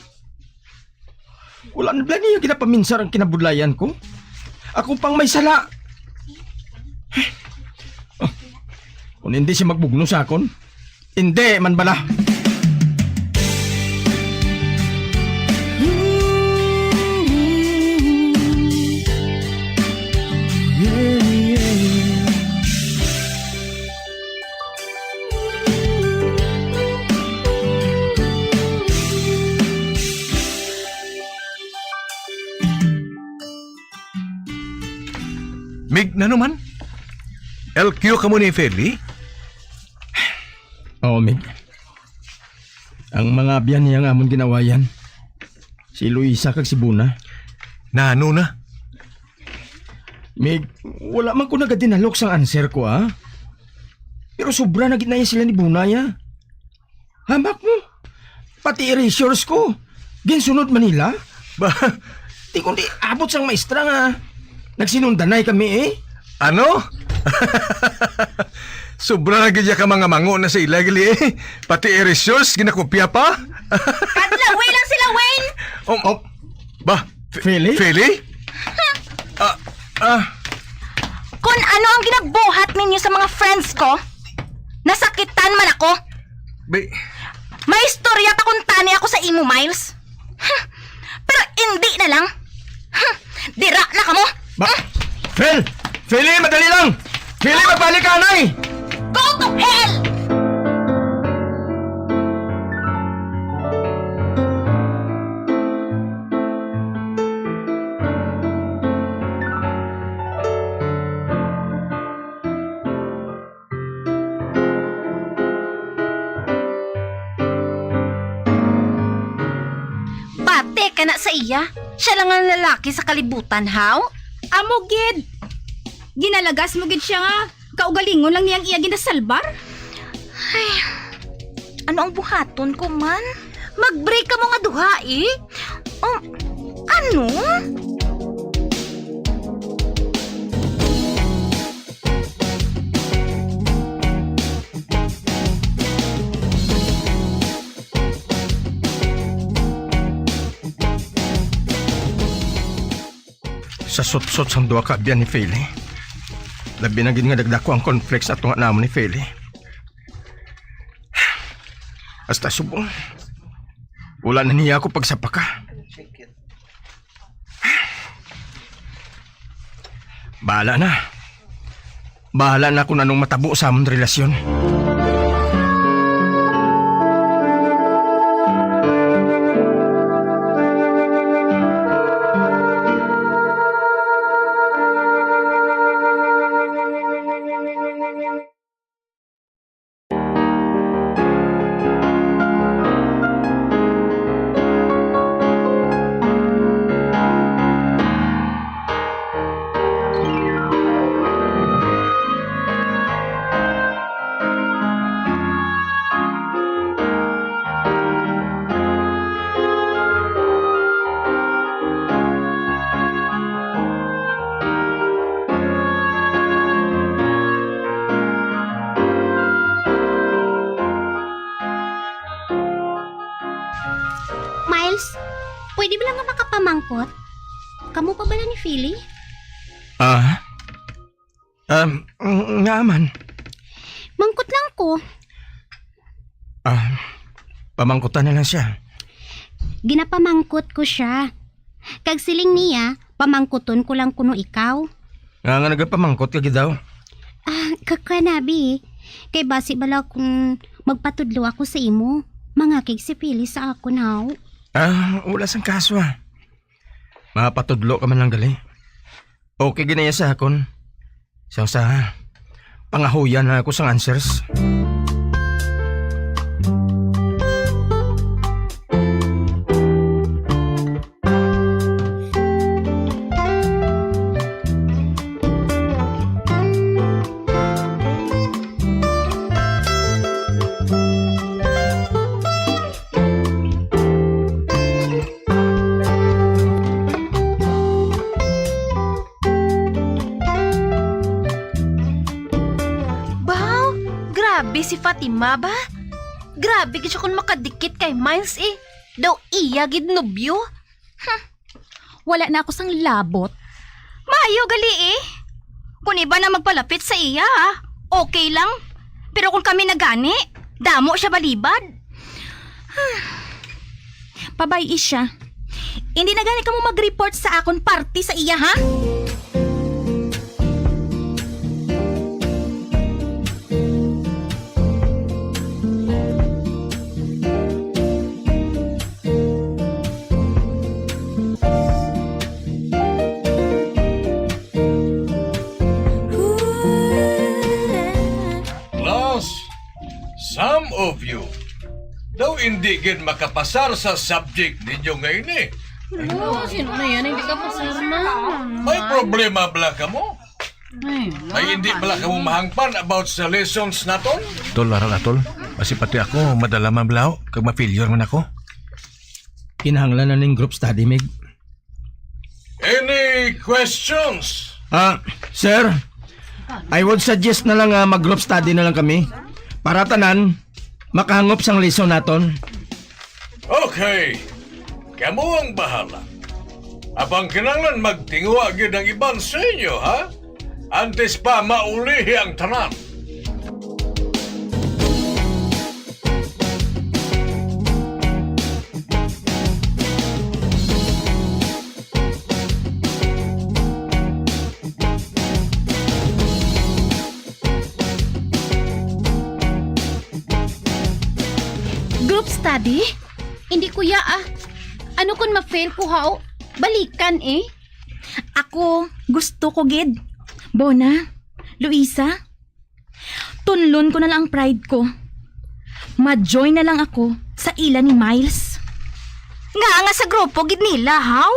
Wala na ba niya ginapaminsar ang kinabudlayan ko? Ako pang may sala. Kung hindi siya magbugno sa akon, hindi man bala. Mig na naman? LQ ka mo ni Feli? Oo, Mig. Ang mga abyan niya nga amon ginawayan. Si Luisa kag si Buna. Nano na? Mig, wala man ko nagadinalok sang answer ko, Pero sobra na ginaya sila ni Buna, ya. Hamak mo. Pati erasures ko. Ginsunod Manila. Ba? Di kundi abot sang maestra nga. Nagsinundanay kami, Ano? Sobra na gidya ka mga mango na sa ilagali, Pati erasures, ginakopya pa? Kadlaway lang sila, Wayne! Ba? Feli? Kung ano ang ginagbuhat ninyo sa mga friends ko, nasakitan man ako. May istorya pa kung tani ako sa imo, Miles. Pero hindi na lang. Dira na ka mo. Feli, madali lang! Feli, magbalik ka, Nay! Go to hell! Bate ka na sa iya. Siya lang ang lalaki sa kalibutan, how? Amo, gid. Ginalagas mo gid siya nga. Kaugalingon lang niyang iya ginasalbar. Ay, ano ang buhaton ko man? Mag-break ka mo nga duha, ano? sa sutsot sang duwa ka biyan ni Feli. Labi na gid nga dagdako ang conflicts ato nga namon ni Feli. Hasta subong. Wala na niya ako pagsapaka. Bahala na. Bahala na kung anong matabo sa among relasyon. Miles, pwede ba lang nga makapamangkot? Kamu pa bala ni Philly? Nga man. Mangkot lang ko. Pamangkutan na lang siya. Ginapamangkot ko siya. Kag siling niya, pamangkuton ko lang kuno ikaw. Nga nagapamangkot ka daw. Kakanabi. Kay basi bala kung magpatudlo ako sa imo. Mangakig si Philly sa ako now. Wala sang kaso Mapatudlo ka man lang gali. Okay ginaya sa akon. Sa pangahuyan na ako sang answers. Grabe si Fatima ba? Grabe ka siya kung makadikit kay Miles Daw iya gid nobyo. Wala na ako sang labot. Maayo gali Kung iba na magpalapit sa iya okay lang. Pero kung kami nagani, damo siya balibad. Pabay siya. Hindi na gani ka mo mag-report sa akon party sa iya ha? Some of you daw hindi gid makapasar sa subject ninyo ngayon Sino na yan? Hindi ka pasar na. May problema bala ka mo? May hindi bala ka mo mahangpan about sa lessons naton? Tol, aral atol. Kasi pati ako madala man blaw kag ma-failure man ako. Kinahanglan na ning group study, Meg. Any questions? Sir, I would suggest na lang mag-group study na lang kami. Para tanan, makahangop sang lesson naton. Okay. Kamu ang bahala. Abang kinanglan magtingwa gid ang iban sa inyo, ha? Antes pa maulihi ang tanan. Group study? Hindi kuya Ano kung ma-fail ko hao? Balikan Ako, gusto ko gid. Bona, Luisa, tunlon ko na lang ang pride ko. Ma-join na lang ako sa ila ni Miles. Nga sa grupo gid nila, how?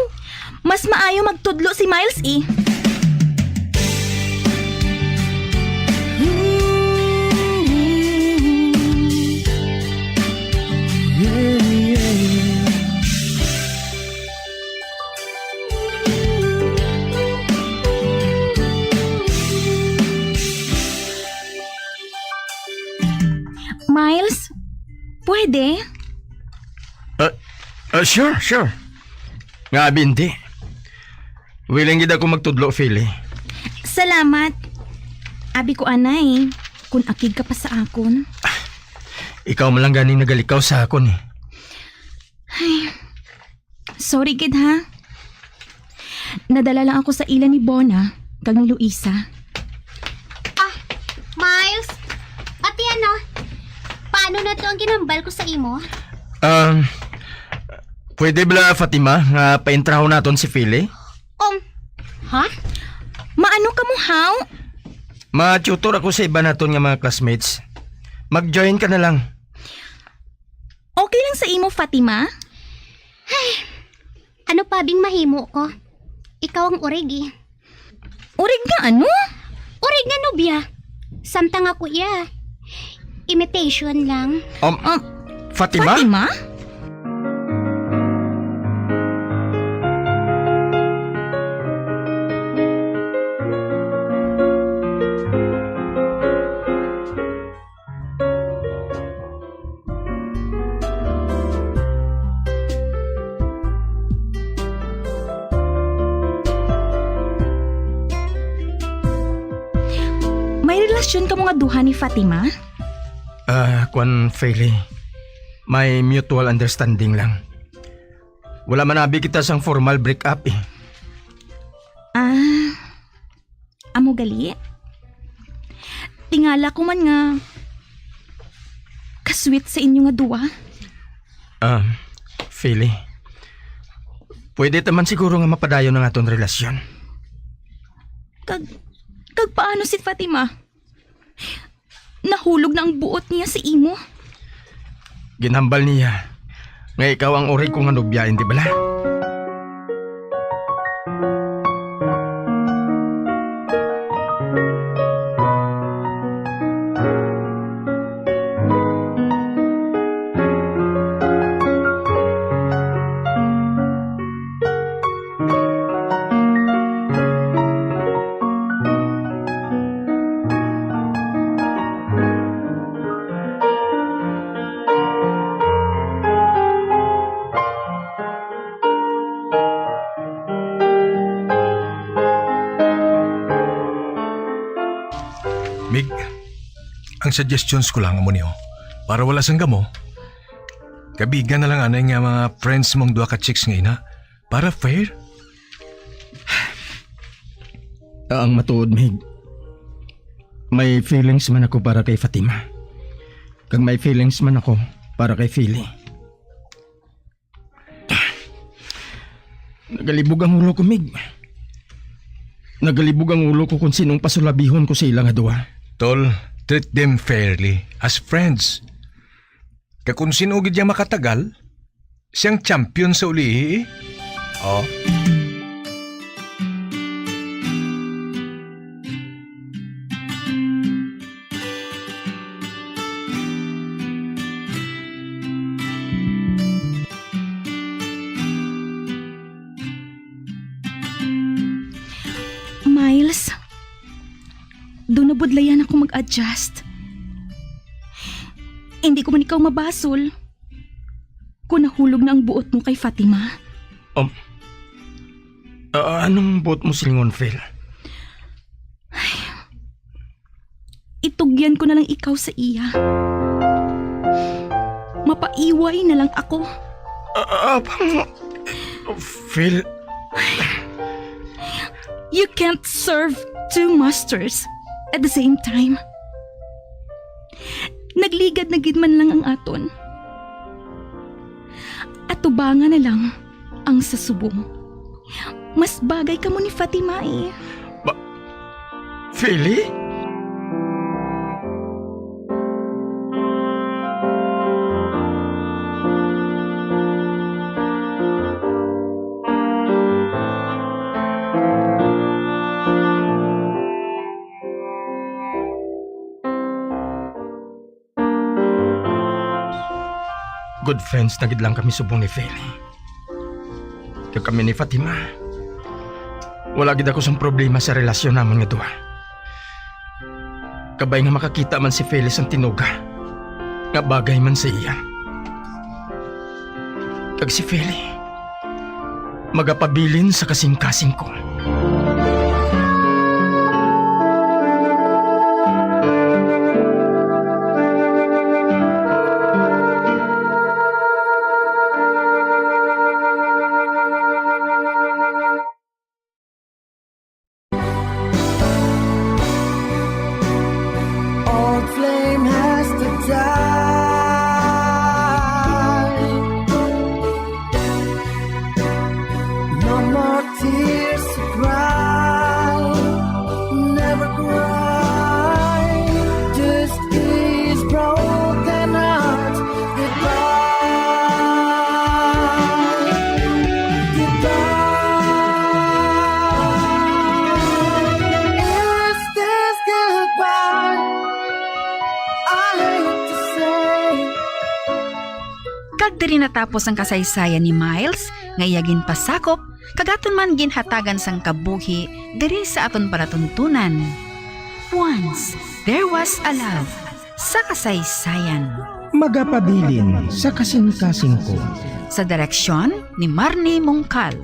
Mas maayo magtudlo si Miles Miles, pwede? Sure. Nga binti. Willing gid ako magtudlo, Philly. Salamat. Abi ko anay, kung akig ka pa sa akon. Ikaw man lang ganing nagalikaw sa akon eh. Ay, sorry gid ha. Nadala lang ako sa ila ni Bona, kag ni Luisa. Miles, ati ano? Paano na to ang ginambal ko sa imo? Pwede bala, Fatima, nga paintraho naton si Philly? Ha? Maano ka mo, how? Ma-tutor ako sa iba naton nga mga classmates. Mag-join ka na lang. Okay lang sa imo, Fatima? Ay, ano pa bing mahimo ko? Ikaw ang urig eh. Urig nga ano? Urig nga nobya. Samtang ako iya. Imitation lang. Fatima? Fatima? May relasyon ka mga duha ni Fatima? Kwan, Philly. May mutual understanding lang. Wala man abi kita sang formal break-up eh. Amo gali? Tingala ko man nga kasweet sa inyo nga duwa. Philly. Pwede taman siguro nga mapadayon ng aton relasyon. Kag paano si Fatima? Nahulog na ang buot niya sa imo. Ginhambal niya nga ikaw ang uri kong anubyain, di bala? Mig, ang suggestions ko lang mo niyo, para wala sang gamo, kabigan na lang anay nga mga friends mong duha ka chicks nga ina, para fair. Ang matuod, Mig. May feelings man ako para kay Fatima. Kag may feelings man ako para kay Philly. Nagalibog ang ulo ko, Mig. Nagalibog ang ulo ko kung sinong pasulabihon ko sa ilang duha. Tol, treat them fairly, as friends. Kung sino gid niya makatagal, siyang champion sa ulihi eh. Oh. Miles, doon na budlayan ako mag-adjust. Hindi ko man ikaw mabasol kung nahulog na ang buot mo kay Fatima. Anong buot mo silingon, Phil? Itugyan ko na lang ikaw sa iya. Mapaiway na lang ako. Phil... You can't serve two masters at the same time. Nagligad na gid man lang ang aton. At tubangan na lang ang sasubong. Mas bagay ka mo ni Fatima eh. Philly? Good friends na gid lang kami subong ni Philly. Kaya kami ni Fatima. Wala gid ako sang problema sa relasyon namon nga duha. Kabay nga makakita man si Phyllis ang tinuga. Nga bagay man sa iya. Kag si Philly magapabilin sa kasing-kasing ko. Kag diri natapos ang kasaysayan ni Miles nga iya ginpasakop kagaton man ginhatagan sang kabuhi diri sa aton palatuntunan. Once there was a love sa kasaysayan. Magapabilin sa kasing-kasing ko. Sa direksyon ni Marnie Mongkal.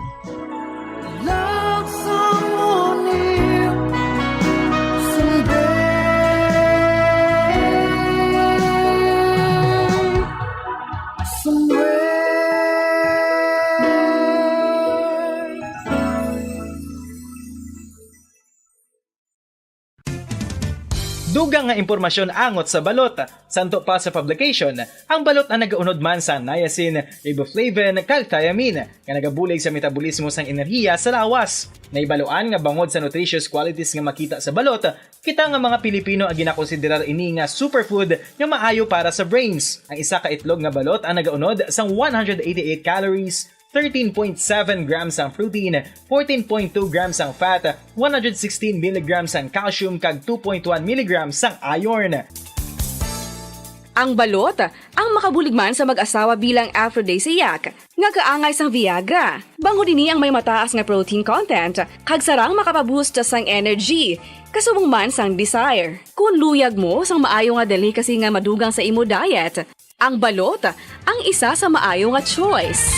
Dugang nga impormasyon angot sa balot. Santo pa sa publication, ang balot ang nagaunod man sa niacin, riboflavin, kag thiamine, nga nagabulig sa metabolismo sang enerhiya sa lawas. Naibaloan nga bangod sa nutritious qualities nga makita sa balot, kita nga mga Pilipino ang ginakonsiderar ini nga superfood nga maayo para sa brains. Ang isa ka itlog nga balot ang nagaunod sang 188 calories, 13.7 grams ang protein, 14.2 grams ang fat, 116 mg ang calcium kag 2.1 mg ang iron. Ang balot, ang makabuligman sa mag-asawa bilang aphrodisiac, nga kaangay sang Viagra. Bango dini ang may mataas nga protein content, kag sarang makapaboost sang energy, kasubong man sang desire. Kung luyag mo sang maayo nga delicacy nga madugang sa imo diet, ang balot, ang isa sa maayo nga choice.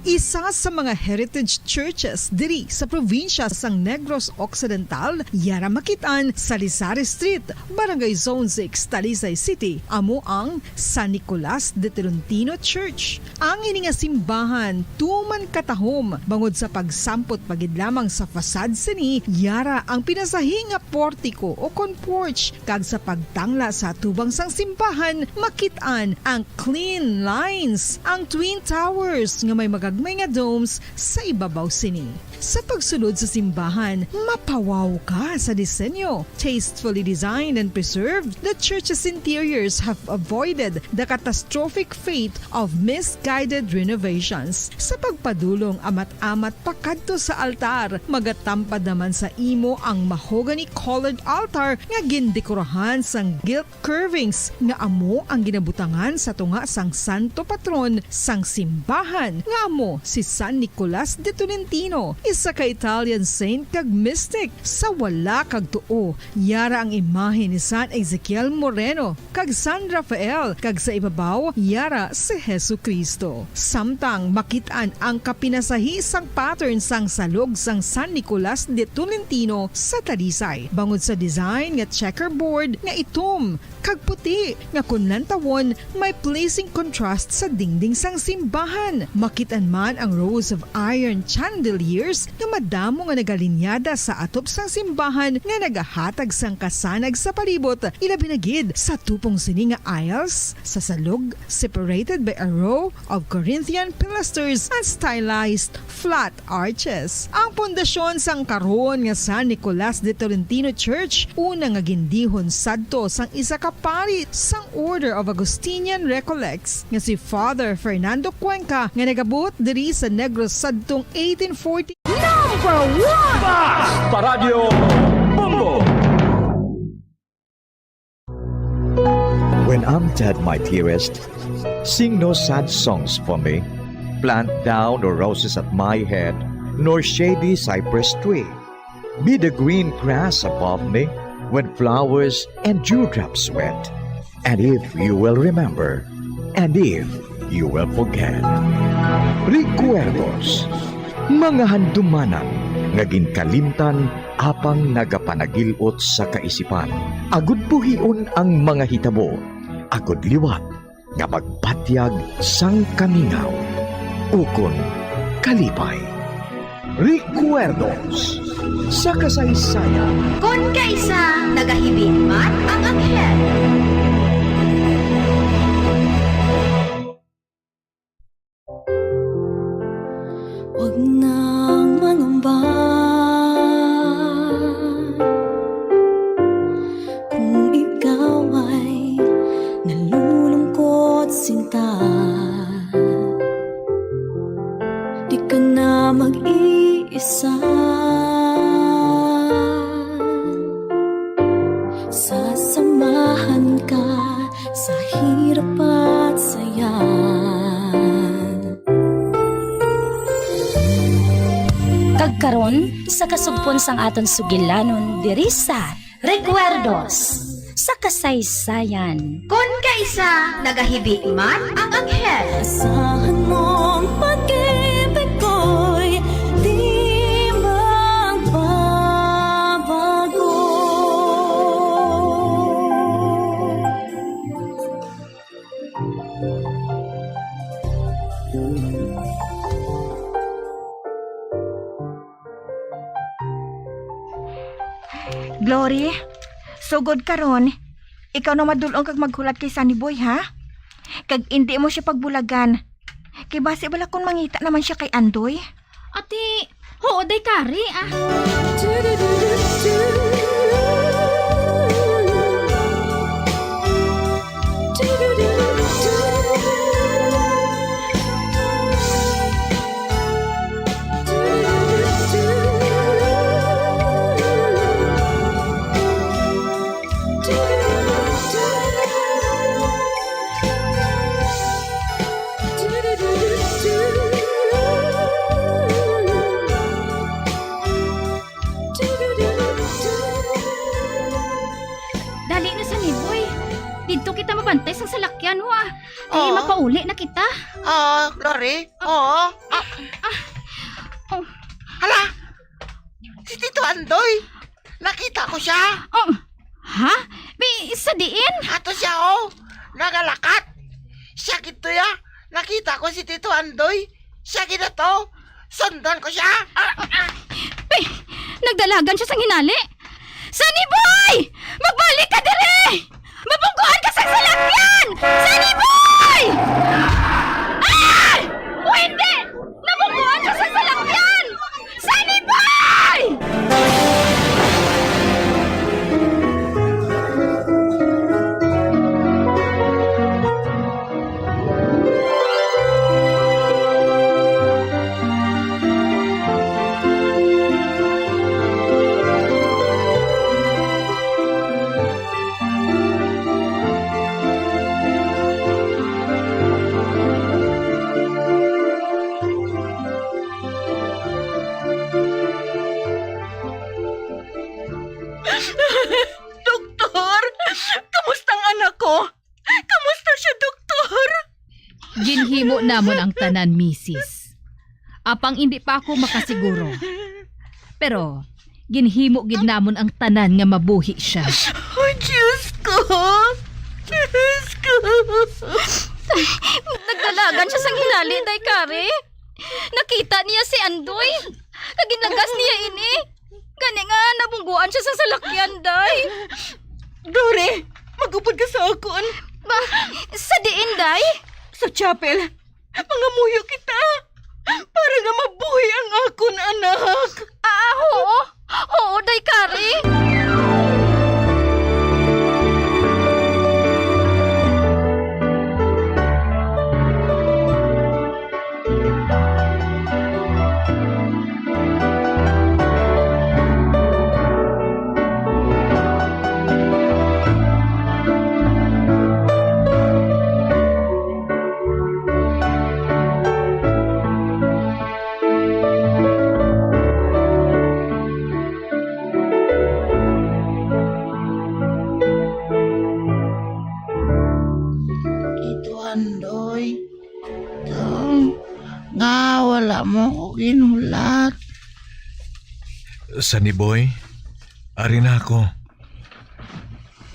Isa sa mga heritage churches diri sa probinsya sang Negros Occidental, yara makitaan sa Lizares Street, Barangay Zone 6, Talisay City, amo ang San Nicolas de Tolentino Church. Ang ini nga simbahan tuman katahom bangod sa pagsampot pagid lamang sa fasad sini, yara ang pinasahi nga portiko o kon porch, kag sa pagtangla sa tubang sang simbahan makitaan ang clean lines, ang twin towers nga may magagmay nga domes sa ibabaw sini. Sa pagsulod sa simbahan, mapawaw ka sa disenyo. Tastefully designed and preserved, the church's interiors have avoided the catastrophic fate of misguided renovations. Sa pagpadulong amat-amat pakadto sa altar, magatampad naman sa imo ang mahogany-colored altar nga gindekorahan sang gilt curvings nga amo ang ginabutangan sa tunga sang santo patron sang simbahan nga amo si San Nicolas de Tolentino, isa ka Italian saint kag mystic. Sa wala kag tuo, yara ang imahe ni San Ezekiel Moreno kag San Rafael, kag sa ibabaw yara si Hesu Kristo. Samtang makitaan ang kapinasahi sang pattern sang salog sang San Nicolas de Tolentino sa Talisay, bangod sa design nga checkerboard nga itom kag puti nga kunlantawon may pleasing contrast sa dingding sang simbahan. Makitaan man ang rows of iron chandeliers nga madamo nga nagalinyada sa atop sang simbahan nga nagahatag sang kasanag sa palibot, ilabi na gid sa tupong sini nga aisles sa salog separated by a row of Corinthian pilasters and stylized flat arches. Ang pundasyon sang karon nga San Nicolas de Tolentino Church una nga gindihon sadto sang isa ka pari sang Order of Augustinian Recollects nga si Father Fernando Cuenca nga nagabot diri sa Negros sadtong 1840. Number 1! Paradyo Bongo! When I'm dead, my dearest, sing no sad songs for me. Plant down no roses at my head, nor shady cypress tree. Be the green grass above me when flowers and dewdrops wet. And if you will remember, and if you will forget. Recuerdos, mga handumanan, nga ginkalimtan apang nagapanagilot sa kaisipan. Agud buhion ang mga hitabo, agud liwat, nga magpatyag sang kamingaw. Ukon kalipay. Recuerdos sa kasaysayan. Kung kaisa nagahibing man ang anghel. Huwag nang mangamba kung ikaw ay nalulungkot sinta. Di ka na mag-iisa sa samahan ka sa hirap at saya. Kagkaron sa kasugpon sang aton sugilanon diri sa Recuerdos sa kasaysayan. Kung kaisa nagahibi man ang anghel. Asahan mong pag-ibig ko'y di magbabago. Glory, sugod karon, ikaw na madulong kag maghulat kay Sunny Boy, ha? Kag hindi mo siya pagbulagan. Kay base bala kung mangita naman siya kay Andoy. Ati, oo day kari ah. Dali na sa Niboy. Dito kita mabantay sa salakyan mo ah. Ay, mapauli na kita. Glory? Oo. Hala! Si Tito Andoy! Nakita ko siya! Ha? Sa diin? Ato siya, Nagalakat! Siya gito ya! Nakita ko si Tito Andoy! Siya gito! Sundan ko siya! Nagdalagan siya sa hinali. Sunny Boy! Magbalik ka dire! Mabungguhan ka sa salakyan! Sunny Boy! Ay! O hindi! Nabungguhan siya sa salakyan! Sunny Boy! Doktor! Kamusta ang anak ko? Kamusta siya, doktor? Ginhimo namon ang tanan, misis. Apang hindi pa ako makasiguro. Pero, ginhimo gid namon ang tanan nga mabuhi siya. Oh, Diyos ko! Diyos ko! Nagdalagan siya sa hinali, day kari. Nakita niya si Andoy. Kaginagas niya ini. Gani nga, nabungguan siya sa salakyan, day. Dore, magupod ka sa akon. Sa diin, day? Sa chapel, mangamuyo kita. Para nga mabuhi ang akon, anak. Oo. Oo, day kari. Wala mo ko ginulat. Sunny Boy, ari na ako.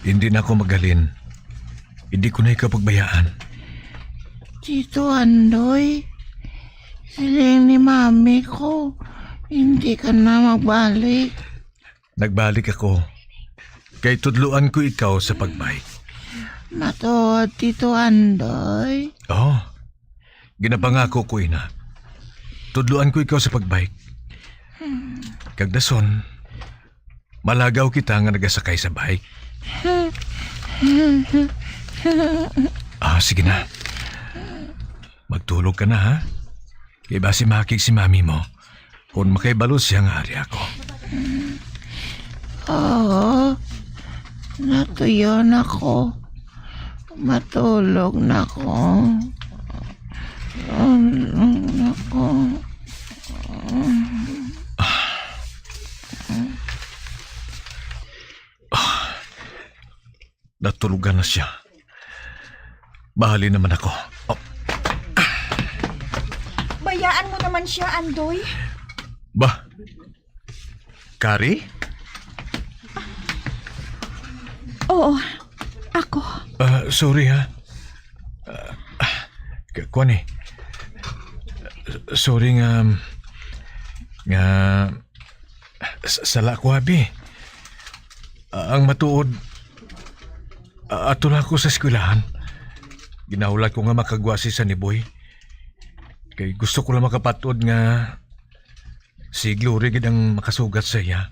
Hindi na ako magalin. Hindi ko na ikaw pagbayaan. Tito Andoy, siling ni mami ko, hindi ka na magbalik. Nagbalik ako. Kay tudluan ko ikaw sa pagbike. Matuod, Tito Andoy. Oo. Ginapangako ko ina. Tudluan ko ikaw sa pagbike. Kagdason, malagaw kita nga nagasakay sa bike. Sige na. Magtulog ka na, ha? Kaya basi makik si mami mo kung makaibalo siya nga ari ako. Oo. Natuyo na ko. Matulog na ko. Natulugan na siya. Bahali naman ako. Bayaan mo naman siya, Andoy. Bah? Kari? Oo, ako. Sorry ha. Kuan eh. Sorry nga sala ko abi. Ang matuod ato na ako sa eskwelahan. Ginaulat ko nga makagwasi sa ni Boy. Kay gusto ko lang makapatod nga si Glory gid ang makasugat sa iya.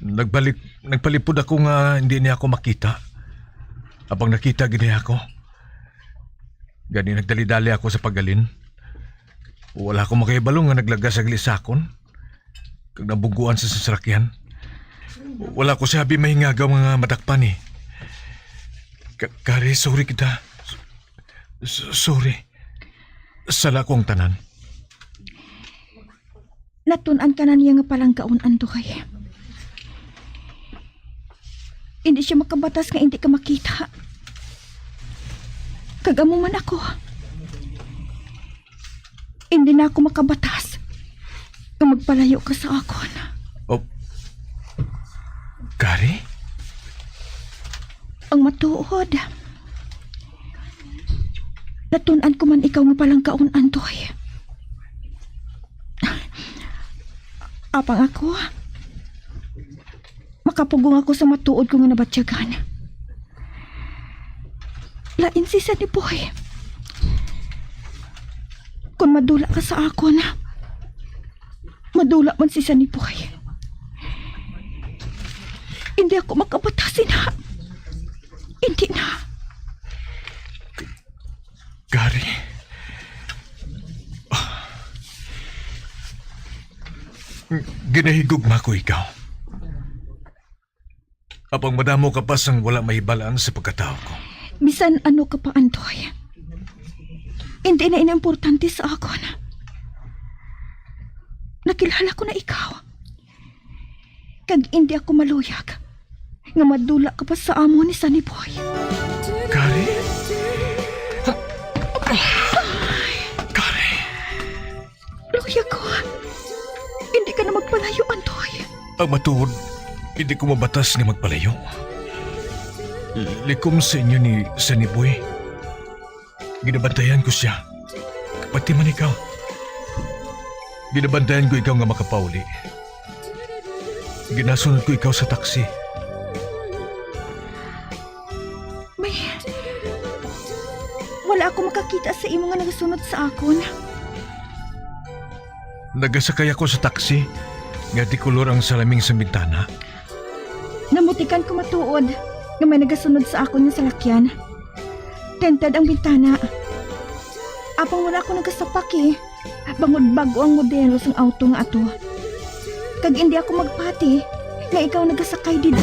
Nagpalipod ako nga hindi niya ako makita. Abang nakita gid niya ako. Gani nagdali-dali ako sa paggalin. Wala akong makahibalo nga naglagas sa glisakon. Kag nabuguan sa sasakyan. Wala ko sabi mahingagaw mga madakpan eh. Kari, sorry kita. Sorry. Sala kong tanan. Natunan ka na niya nga palang kaon, Andoy. Hindi siya makabatas nga hindi ka makita. Kagamo man ako. Hindi na ako makabatas nga magpalayo ka sa akon. Oh. Kari? Ang matuod. Natunan ko man ikaw nga palang kaon, Andoy. Apang ako, makapugong ako sa matuod ko nga nabatsyagan. Lain si Sunny Boy. Kung madula ka sa akon, madula man si Sunny Boy. Hindi ako makabatasin ha. Hindi na. Gary. Ginahigugma ko ikaw. Apang madamo ka pa sang wala mahibalaan sa pagkatao ko. Bisan ano ka pa, Andoy. Hindi na inimportante sa akon. Nakilala ko na ikaw. Kag hindi ako maluyag nga madula ka pa sa amo ni Sunny Boy. Kari? Kari? Luyag ko. Hindi ka na magpalayo, Andoy. Ang matuod, hindi ko mabatas nga magpalayo. Likom sa inyo ni Sunny Boy. Ginabantayan ko siya. Pati man ikaw. Ginabantayan ko ikaw nga makapauli. Ginasunod ko ikaw sa taksi. Wala ako makakita sa imo nga nagasunod sa akon. Nagasakay ako sa taksi. Nga di kulor ang salaming sa bintana. Namutikan ko matuod nga may nagasunod sa akon yung salakyan. Tented ang bintana. Apang wala ako nagasapak eh. Bangod bago ang modelo sang auto nga ato. Kag hindi ako magpati nga ikaw nagasakay dito.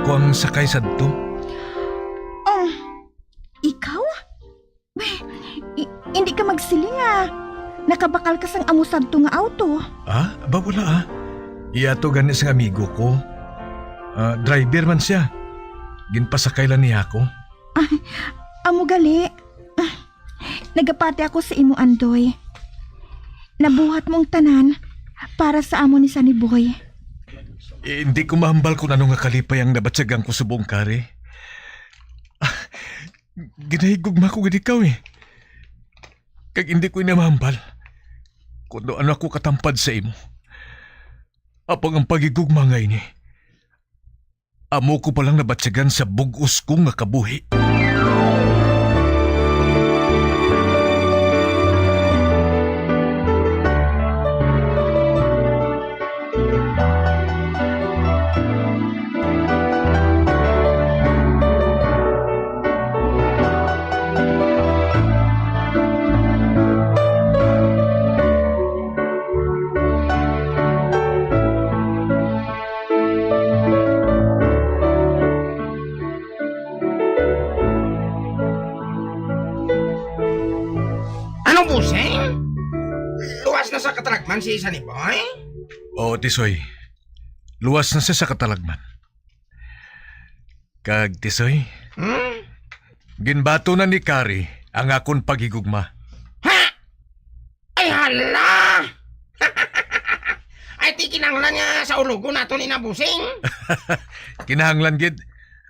Ako ang sakay sa to. Ikaw? Hindi ka magsiling ah. Nakabakal ka sang amusad to nga auto. Ba wala Iyato gani sa amigo ko. Driver man siya. Ginpasakay lang niya ako. Amo gali. Nagapati ako sa imo, Andoy. Nabuhat mong tanan para sa amo ni Sunny Boy. Hindi ko mahambal kung ano nga kalipay ang nabatsagang ko sa buong kari. Ginahigugma ko gid ikaw eh. Kag hindi ko inamahambal kung ano ako katampad sa imo. Apang ang pagigugma ngayon eh. Amo ko palang nabatsagan sa bugos kong nga kabuhi. Anong busing? Luwas na sa katragman si Sunny Boy? Oo, Tisoy. Luwas na siya sa katalagman. Kag, Tisoy, ginbato na ni Kari ang akon paghigugma. Ay hala! Ay ti kinanglan niya sa ulogo nato ni Nabusing. Kinahanglan gid.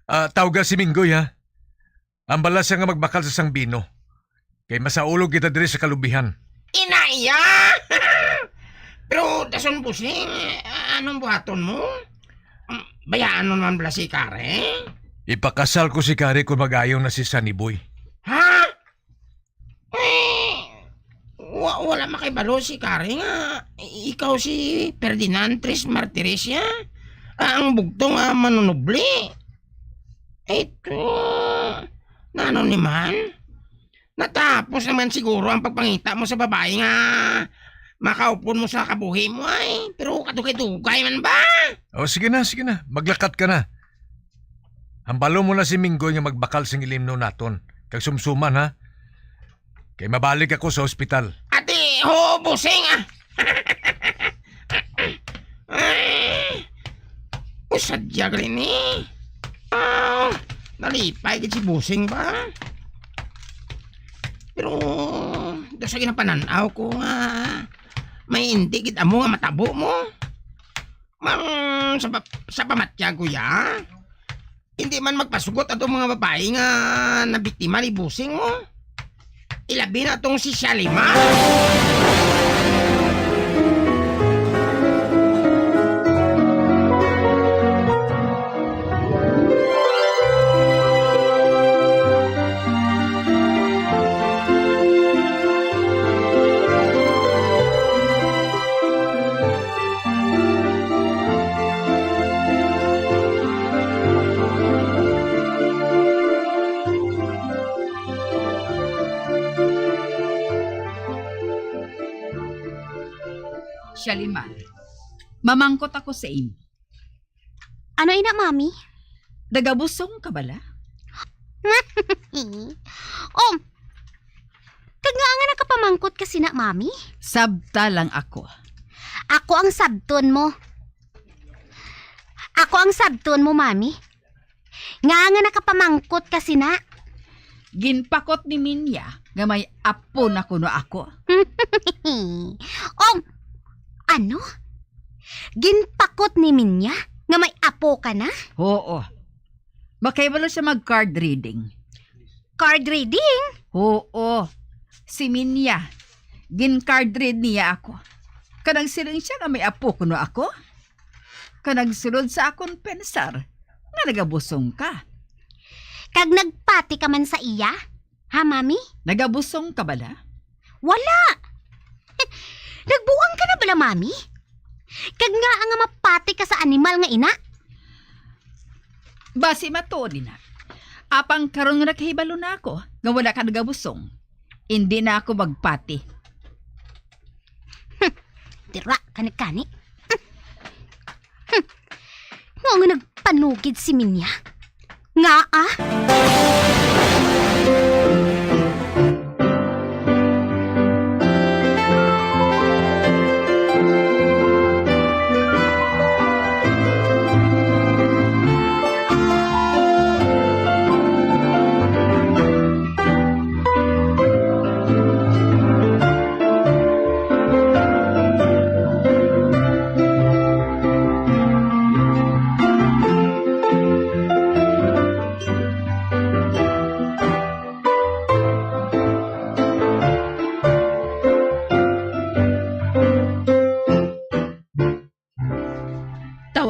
Tawga si Minggoy ha. Ang balas siya nga magbakal sa sangbino. Kay masaulog kita diri sa kalubihan. Inaiya! Pero dason Busing, anong buhaton mo? Bayaan mo naman bala si Kare? Ipakasal ko si Kari kung mag-ayaw na si Sunny Boy. Ha? Wala makibalo si Kare nga. Ikaw si Ferdinand Tres Martiricia. Ang bugtong manunubli. Ito, nano naman? Natapos naman siguro ang pagpangita mo sa babae nga makaupon mo sa kabuhi mo ay. Pero katugay-tugay man ba? O sige na. Maglakat ka na. Hambalo mo na si Minggoy nga magbakal sing ilimno naton. Kag sumsuman ha. Kay mabalik ako sa ospital. Ate, ho, Busing ah. Usadya ka rin eh. Nalipay ka si Busing ba? Pero sa ginapananaw ko nga may hindi kita mo nga matabo mo. Sa pamatya ko ya. Hindi man magpasugot atong mga babae nga nabiktima ni Busing mo. Ilabi na itong si Shalima. Shalima, mamangkot ako sa imo. Ano ina, mami? Dagabusong ka bala? Oh, kag nga nga nakapamangkot kasi na, mami? Sabta lang ako. Ako ang sabton mo. Mami. Nga nga nakapamangkot kasi na. Ginpakot ni Minya nga may apo na kuno ako. Oh, ano? Ginpakot ni Minya nga may apo ka na? Oo. Makaibalo siya mag-card reading. Card reading? Oo. Si Minya. Gin-card read niya ako. Kanang siling siya nga may apo kuno ako. Kanang sulod sa akong pensar nga nagabusong ka. Kag nagpati ka man sa iya? Ha, mami? Nagabusong ka bala? Wala! Nagbuang ka na bala, mami? Kag nga ang mapati ka sa animal nga ina? Basi matuod na. Apang karon nga nakahibalo na ako nga wala ka nagabusong. Hindi na ako magpati. Tira, kanikani. Nga nagpanugid si Minya. Nga ah?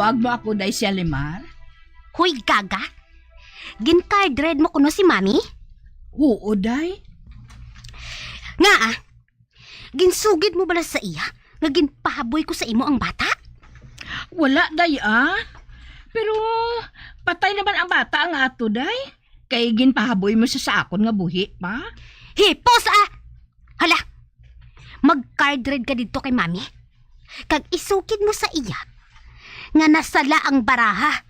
Tawag mo ako day siya Limar? Huy, gaga. Gin-card-read mo kuno si Mami? Oo, day. Nga ginsugid mo bala sa iya? Nga ginpahaboy ko sa imo ang bata? Wala, day Pero patay naman ang bata ang ato, day. Kay ginpahaboy mo sa akon nga buhi, pa? Hipos Hala, mag-card-read ka dito kay Mami. Kag isukid mo sa iya nga nasala ang baraha.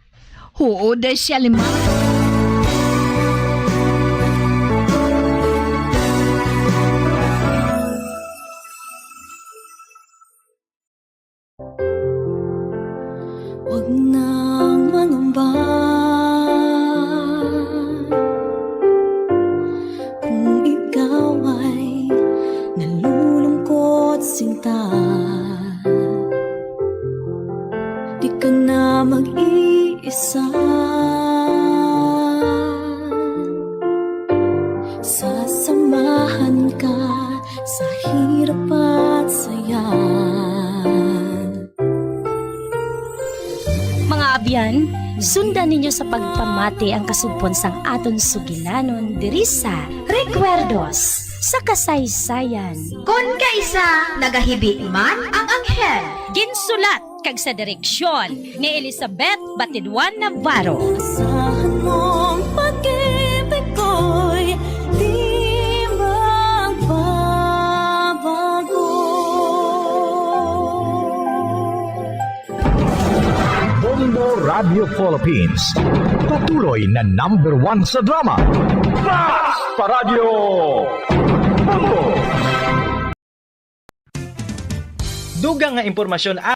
Oo, day siya Limar. Huwag nang mangamba kung ikaw ay nalulungkot sinta. Di ka na mag-iisa. Sasamahan ka sa hirap at saya. Mga abyan, sundan ninyo sa pagpamati ang kasugpon sang aton sugilanon diri sa Recuerdos sa kasaysayan. Kun kaisa nagahibi man ang anghel. Ginsulat kag sa direksyon ni Elizabeth Batidwan Navarro. Asahan mong pag-ibig ko'y di magbabago. Bombo Radio Philippines. Patuloy na #1 sa drama. Mas Paradyo Bombo! Dugang nga impormasyon